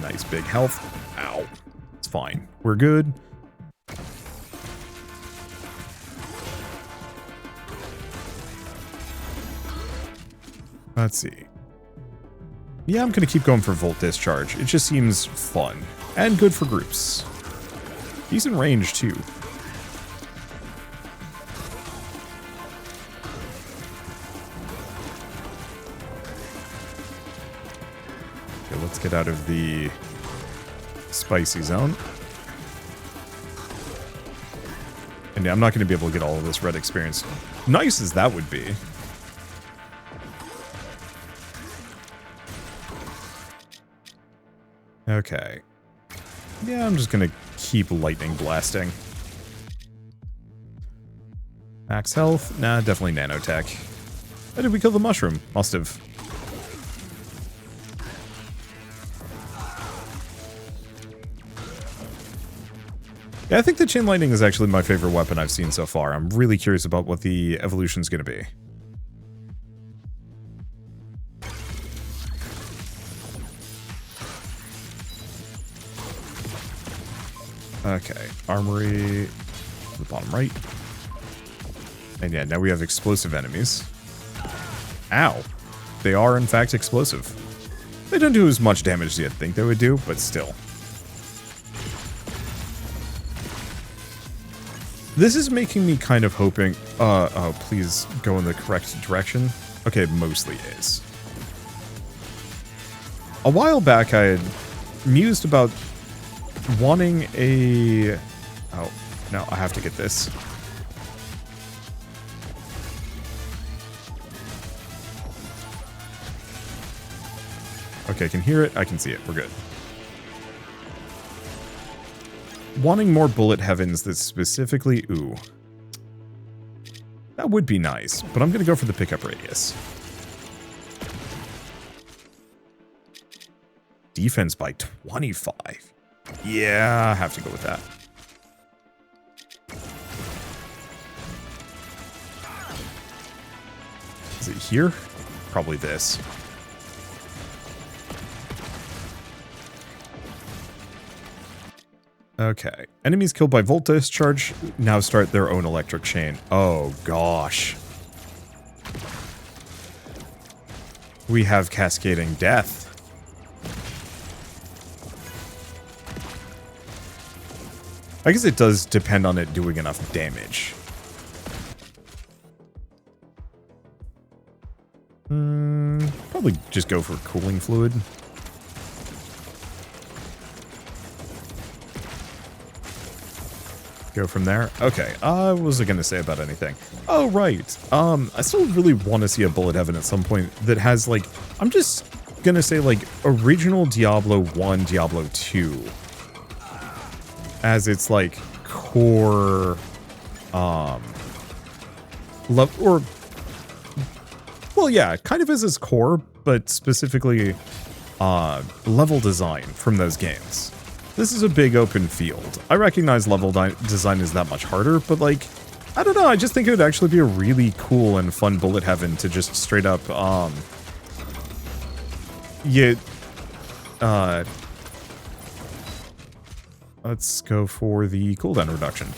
A: Nice big health. Ow. It's fine. We're good. Let's see. Yeah, I'm going to keep going for Volt Discharge. It just seems fun. And good for groups. Decent range, too. Okay, let's get out of the spicy zone. And yeah, I'm not going to be able to get all of this red experience. Nice as that would be. Okay. Yeah, I'm just gonna keep lightning blasting. Max health? Nah, definitely nanotech. How did we kill the mushroom? Must have. Yeah, I think the chain lightning is actually my favorite weapon I've seen so far. I'm really curious about what the evolution's gonna be. Okay, armory to the bottom right. And yeah, now we have explosive enemies. Ow. They are, in fact, explosive. They don't do as much damage as you'd think they would do, but still. This is making me kind of hoping... oh, please go in the correct direction. Okay, it mostly is. A while back, I had mused about wanting a... Oh, no, I have to get this. Okay, I can hear it, I can see it, we're good. Wanting more bullet heavens that specifically... Ooh. That would be nice, but I'm gonna go for the pickup radius. Defense by 25. Yeah, I have to go with that. Is it here? Probably this. Okay. Enemies killed by Volt Discharge now start their own electric chain. Oh, gosh. We have cascading death. I guess it does depend on it doing enough damage. Probably just go for cooling fluid. Go from there. Okay, what was I going to say about anything? Oh, right. I still really want to see a bullet heaven at some point that has, like, I'm just going to say, like, original Diablo 1, Diablo 2. As its, like, core, well, yeah, kind of as its core, but specifically, level design from those games. This is a big open field. I recognize level design is that much harder, but like, I don't know, I just think it would actually be a really cool and fun bullet heaven to just straight up, let's go for the cooldown reduction.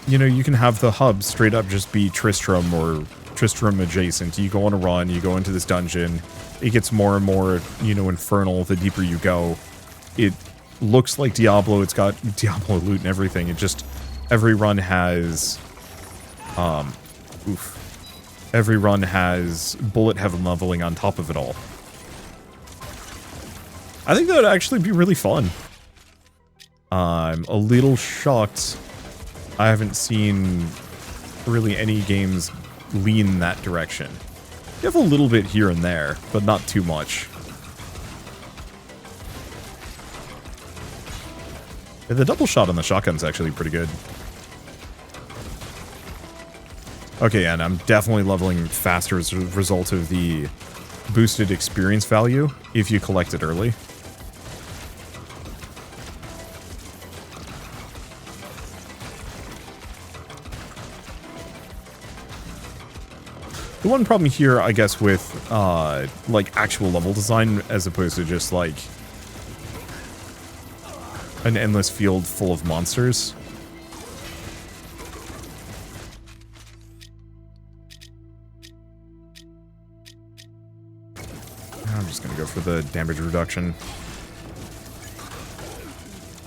A: You know, you can have the hub straight up just be Tristram or Tristram adjacent. You go on a run, you go into this dungeon, it gets more and more, you know, infernal the deeper you go. It looks like Diablo, it's got Diablo loot and everything. It just, every run has, every run has bullet heaven leveling on top of it all. I think that would actually be really fun. I'm a little shocked I haven't seen really any games lean that direction. You have a little bit here and there, but not too much. Yeah, the double shot on the shotgun's actually pretty good. Okay, and I'm definitely leveling faster as a result of the boosted experience value if you collect it early. The one problem here, I guess, with, like, actual level design, as opposed to just, like, an endless field full of monsters. I'm just gonna go for the damage reduction.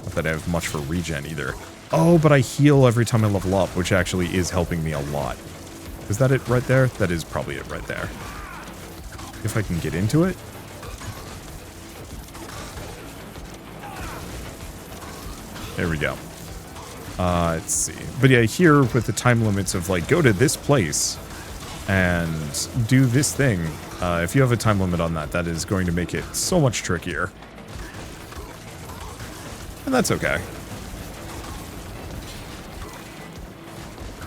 A: Not that I have much for regen, either. Oh, but I heal every time I level up, which actually is helping me a lot. Is that it right there? That is probably it right there. If I can get into it. There we go. Let's see. But yeah, here with the time limits of like, go to this place and do this thing. If you have a time limit on that, that is going to make it so much trickier. And that's okay.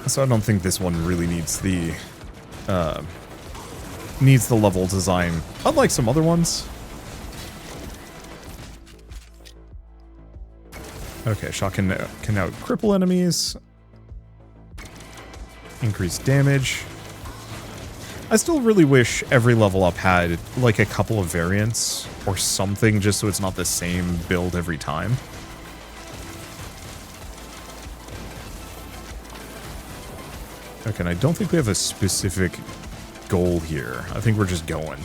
A: So I don't think this one really needs the level design, unlike some other ones. Okay, shot can now cripple enemies, increase damage. I still really wish every level up had like a couple of variants or something, just so it's not the same build every time. Okay, and I don't think we have a specific goal here. I think we're just going.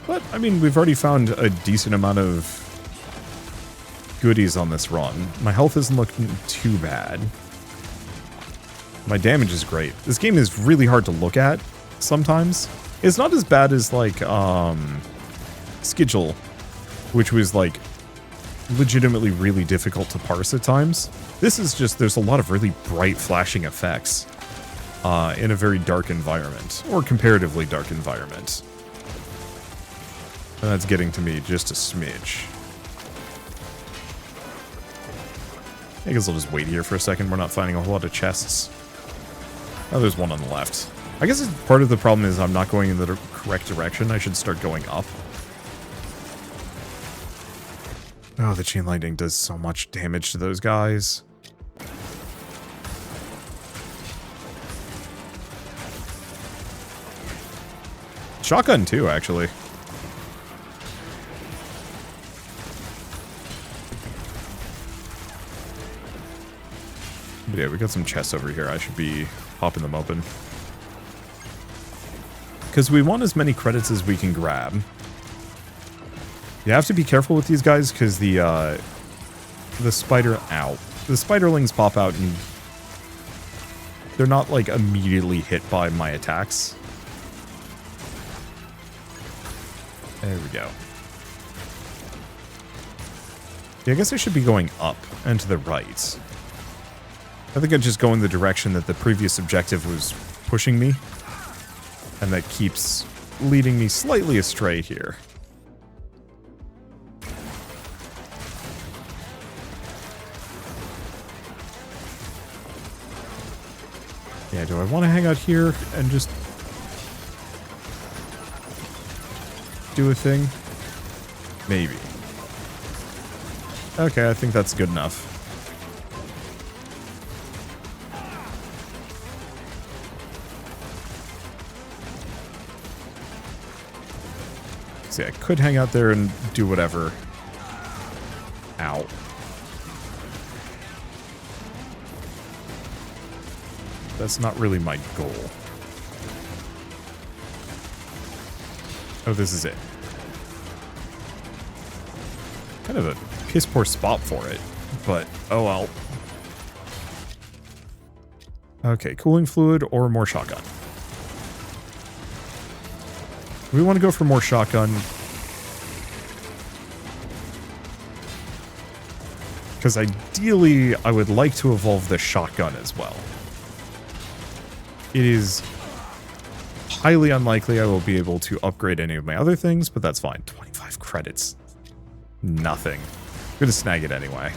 A: But, I mean, we've already found a decent amount of goodies on this run. My health isn't looking too bad. My damage is great. This game is really hard to look at sometimes. It's not as bad as, like, Schedule, which was like legitimately really difficult to parse at times. This is just, there's a lot of really bright flashing effects in a very dark environment, or comparatively dark environment. And that's getting to me just a smidge. I guess I'll just wait here for a second. We're not finding a whole lot of chests. Oh, there's one on the left. I guess part of the problem is I'm not going in the correct direction. I should start going up. Oh, the chain lightning does so much damage to those guys. Shotgun too, actually. But yeah, we got some chests over here. I should be popping them open. Because we want as many credits as we can grab. You have to be careful with these guys because the spiderlings pop out and they're not like immediately hit by my attacks. There we go. Yeah, I guess I should be going up and to the right. I think I'd just go in the direction that the previous objective was pushing me. And that keeps leading me slightly astray here. do I want to hang out here and just do a thing? Maybe. Okay, I think that's good enough. See, I could hang out there and do whatever. Ow. That's not really my goal. Oh, this is it. Kind of a piss poor spot for it, but oh well. Okay, cooling fluid or more shotgun. We want to go for more shotgun. Because ideally, I would like to evolve the shotgun as well. It is highly unlikely I will be able to upgrade any of my other things, but that's fine. 25 credits. Nothing. I'm gonna snag it anyway.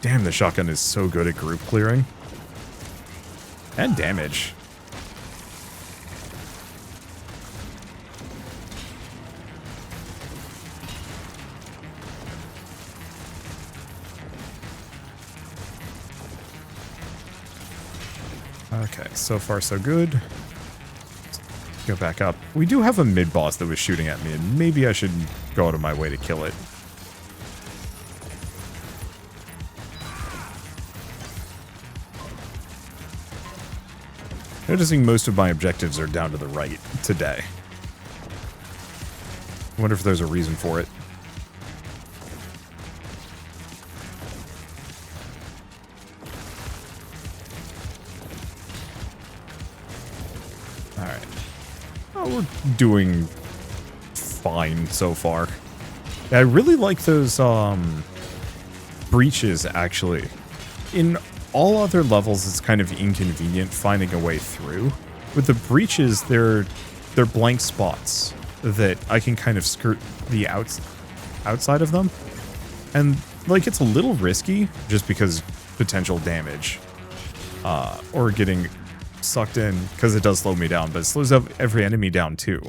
A: Damn, the shotgun is so good at group clearing. And damage. Okay, so far so good. Let's go back up. We do have a mid-boss that was shooting at me, and maybe I should go out of my way to kill it. Noticing most of my objectives are down to the right today. I wonder if there's a reason for it. Alright. Oh, we're doing fine so far. I really like those breaches, actually. In all other levels, it's kind of inconvenient finding a way through. With the breaches, they're blank spots that I can kind of skirt the outside of them. And, like, it's a little risky, just because potential damage. Or getting sucked in, because it does slow me down, but it slows up every enemy down, too.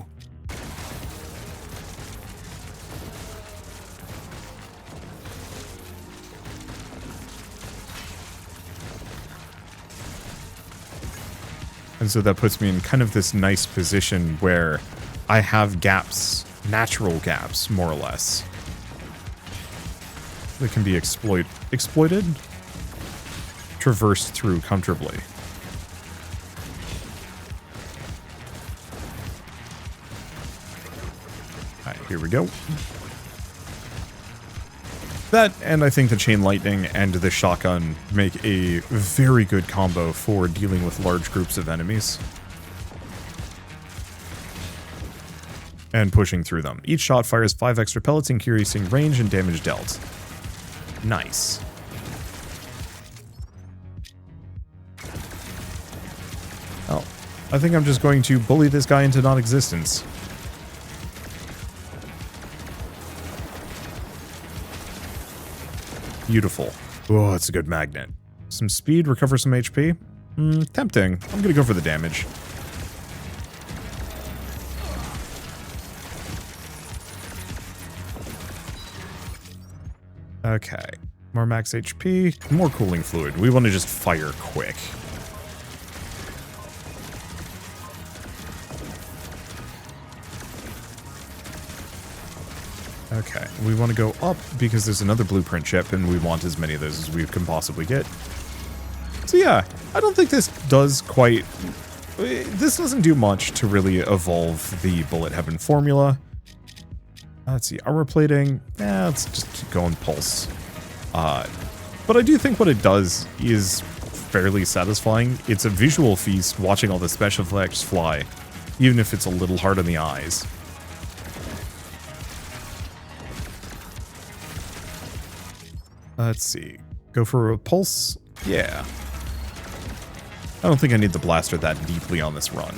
A: And so that puts me in kind of this nice position where I have gaps, natural gaps, more or less, that can be exploited, traversed through comfortably. Alright, here we go. That, and I think the chain lightning and the shotgun make a very good combo for dealing with large groups of enemies. And pushing through them. Each shot fires 5 extra pellets, increasing range and damage dealt. Nice. Oh, I think I'm just going to bully this guy into non-existence. Beautiful. Oh, it's a good magnet. Some speed, recover some HP. Tempting. I'm gonna go for the damage. Okay. More max HP. More cooling fluid. We want to just fire quick. Okay, we want to go up because there's another blueprint chip and we want as many of those as we can possibly get. So yeah, I don't think this does quite... This doesn't do much to really evolve the Bullet Heaven formula. Let's see, armor plating. Let's just keep going pulse. But I do think what it does is fairly satisfying. It's a visual feast watching all the special effects fly, even if it's a little hard on the eyes. Let's see. Go for a pulse? Yeah. I don't think I need the blaster that deeply on this run.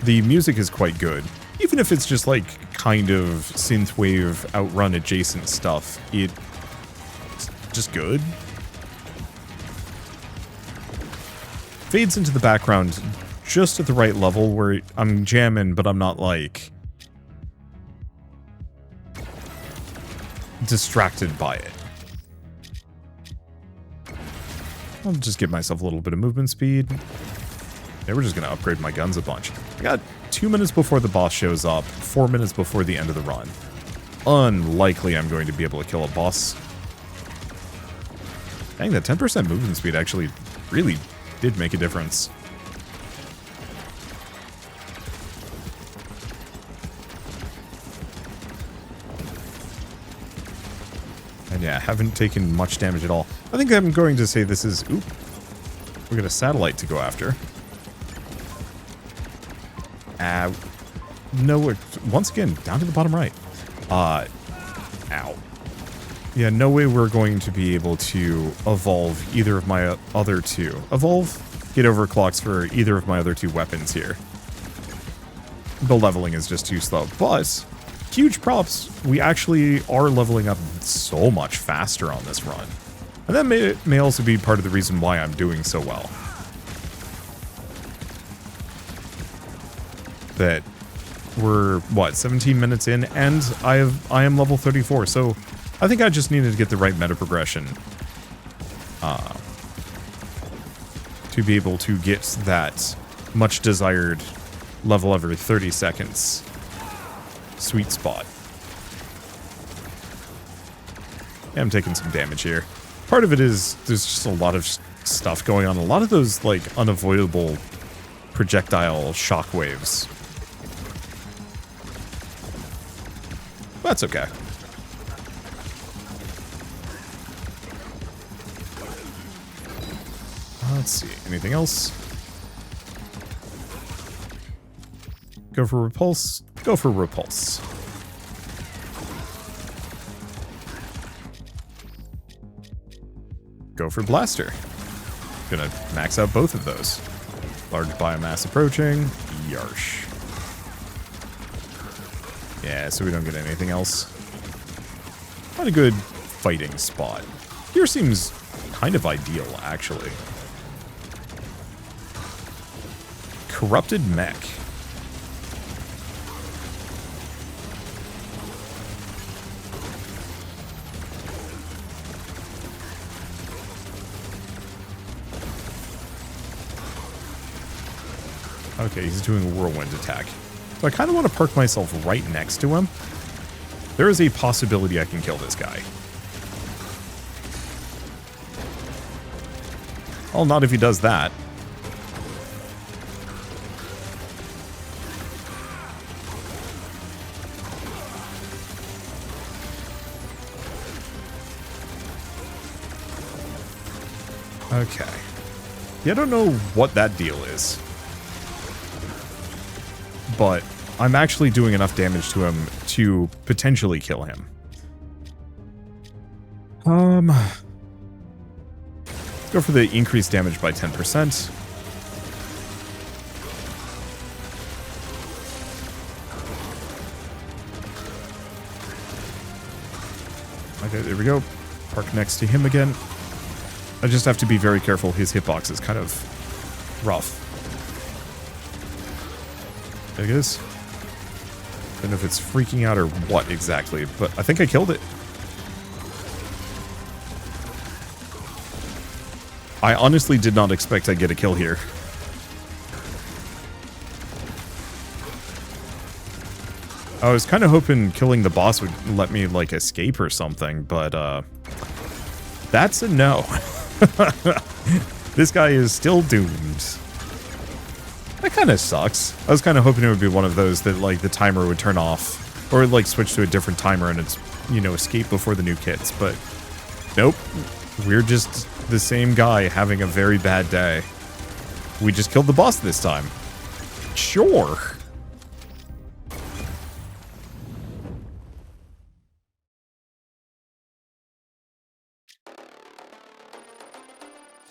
A: The music is quite good. Even if it's just like kind of synthwave outrun adjacent stuff, it's just good. Fades into the background just at the right level where I'm jamming, but I'm not like distracted by it. I'll just give myself a little bit of movement speed. Yeah, we're just going to upgrade my guns a bunch. I got 2 minutes before the boss shows up, 4 minutes before the end of the run. Unlikely I'm going to be able to kill a boss. Dang, that 10% movement speed actually really did make a difference. And yeah, haven't taken much damage at all. I think I'm going to say this is... Oop. We got a satellite to go after. No, once again, down to the bottom right. Ow. Yeah, no way we're going to be able to evolve either of my other two. Evolve? Get overclocks for either of my other two weapons here. The leveling is just too slow. But, huge props, we actually are leveling up so much faster on this run. And that may also be part of the reason why I'm doing so well. That we're, what, 17 minutes in, and I am level 34, so I think I just needed to get the right meta progression to be able to get that much desired level every 30 seconds sweet spot. Yeah, I'm taking some damage here. Part of it is there's just a lot of stuff going on. A lot of those, like, unavoidable projectile shockwaves. That's okay. Let's see. Anything else? Go for repulse. Go for repulse. Go for blaster. Gonna max out both of those. Large biomass approaching. Yarsh. Yeah, so we don't get anything else. Not a good fighting spot. Here seems kind of ideal, actually. Corrupted mech. Okay, he's doing a whirlwind attack. So I kind of want to park myself right next to him. There is a possibility I can kill this guy. Well, not if he does that. Okay. Yeah, I don't know what that deal is. But I'm actually doing enough damage to him to potentially kill him. Go for the increased damage by 10%. Okay, there we go. Park next to him again. I just have to be very careful. His hitbox is kind of rough. There it is. I don't know if it's freaking out or what exactly, but I think I killed it. I honestly did not expect I'd get a kill here. I was kind of hoping killing the boss would let me, like, escape or something, but, that's a no. This guy is still doomed. That kind of sucks. I was kind of hoping it would be one of those that, like, the timer would turn off. Or, like, switch to a different timer and it's, you know, escape before the nuke hits. But, nope. We're just the same guy having a very bad day. We just killed the boss this time. Sure.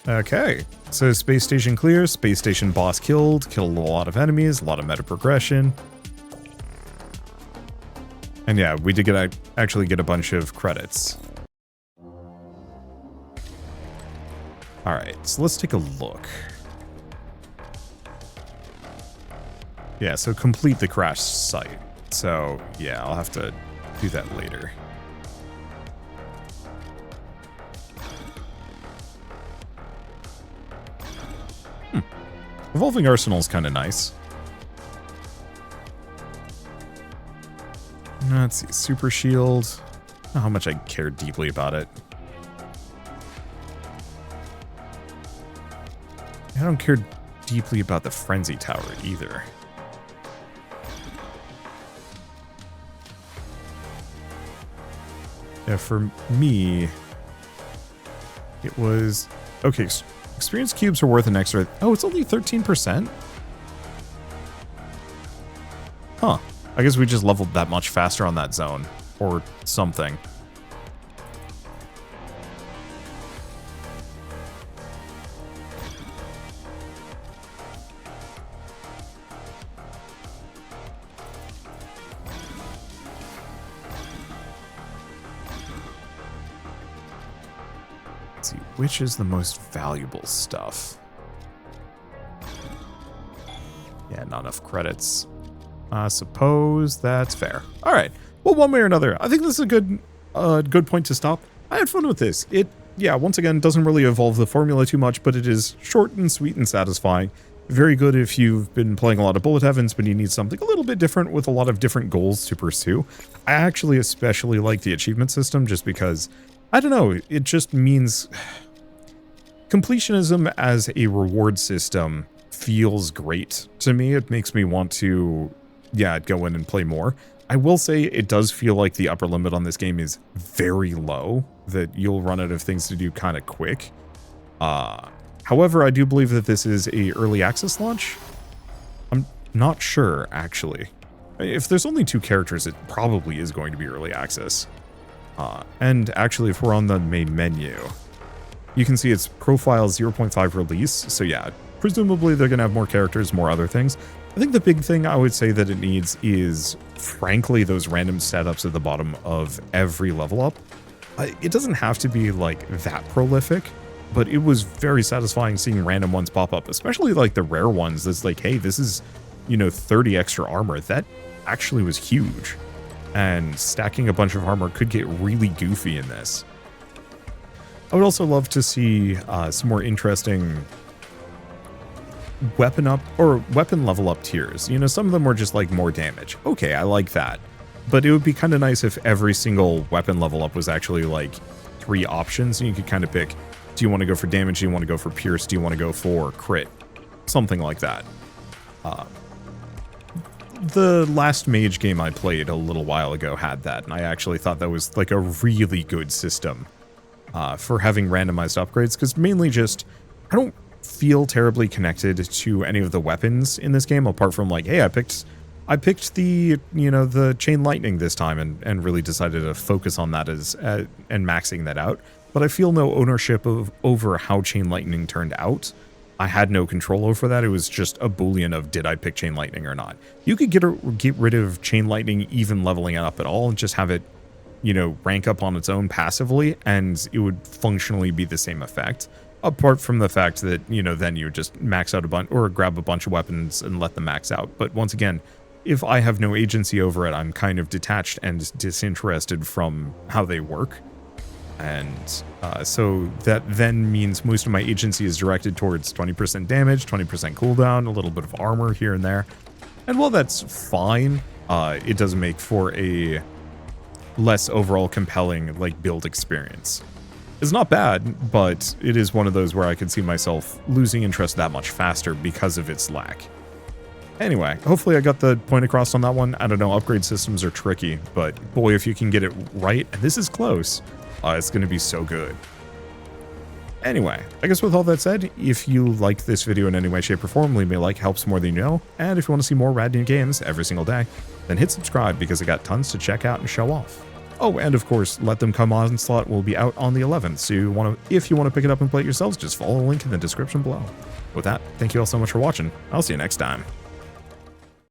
A: Okay, so space station clear, space station boss killed a lot of enemies, a lot of meta progression. And yeah, we did actually get a bunch of credits. All right, so let's take a look. Yeah, so complete the crash site. So yeah, I'll have to do that later. Evolving Arsenal is kind of nice. Let's see, Super Shield. I don't know how much I care deeply about it. I don't care deeply about the Frenzy Tower either. Yeah, for me, it was... Okay, experience cubes are worth an extra... Oh, it's only 13%? Huh. I guess we just leveled that much faster on that zone. Or something. Let's see, which is the most valuable stuff? Yeah, not enough credits. I suppose that's fair. All right. Well, one way or another, I think this is a good point to stop. I had fun with this. It, yeah, once again, doesn't really evolve the formula too much, but it is short and sweet and satisfying. Very good if you've been playing a lot of bullet heavens, but you need something a little bit different with a lot of different goals to pursue. I actually especially like the achievement system just because, I don't know, it just means completionism as a reward system feels great to me. It makes me want to, yeah, go in and play more. I will say it does feel like the upper limit on this game is very low, that you'll run out of things to do kind of quick. However, I do believe that this is a early access launch. I'm not sure, actually. If there's only 2 characters, it probably is going to be early access. And actually, if we're on the main menu, you can see it's profile 0.5 release. So yeah, presumably they're going to have more characters, more other things. I think the big thing I would say that it needs is, frankly, those random setups at the bottom of every level up. It doesn't have to be, like, that prolific, but it was very satisfying seeing random ones pop up, especially, like, the rare ones that's like, hey, this is, you know, 30 extra armor. That actually was huge. And stacking a bunch of armor could get really goofy in this. I would also love to see some more interesting weapon up or weapon level up tiers. You know, some of them were just like more damage. Okay, I like that. But it would be kind of nice if every single weapon level up was actually like 3 options and you could kind of pick, do you want to go for damage? Do you want to go for pierce? Do you want to go for crit? Something like that. The last mage game I played a little while ago had that, and I actually thought that was like a really good system for having randomized upgrades, because mainly just, I don't feel terribly connected to any of the weapons in this game, apart from like, hey, I picked the, you know, the chain lightning this time and really decided to focus on that as and maxing that out. But I feel no ownership over how chain lightning turned out. I had no control over that. It was just a boolean of, did I pick chain lightning or not? You could get rid of chain lightning even leveling it up at all and just have it, you know, rank up on its own passively, and it would functionally be the same effect. Apart from the fact that, you know, then you would just max out a bunch or grab a bunch of weapons and let them max out. But once again, if I have no agency over it, I'm kind of detached and disinterested from how they work. And so that then means most of my agency is directed towards 20% damage, 20% cooldown, a little bit of armor here and there. And while that's fine, it does make for a less overall compelling like build experience. It's not bad, but it is one of those where I could see myself losing interest that much faster because of its lack. Anyway, hopefully I got the point across on that one. I don't know, upgrade systems are tricky, but boy, if you can get it right, and this is close, it's going to be so good. Anyway, I guess with all that said, if you liked this video in any way, shape, or form, leave me a like, helps more than you know. And if you want to see more rad new games every single day, then hit subscribe because I got tons to check out and show off. Oh, and of course, Let Them Come Onslaught will be out on the 11th, so if you want to pick it up and play it yourselves, just follow the link in the description below. With that, thank you all so much for watching. I'll see you next time.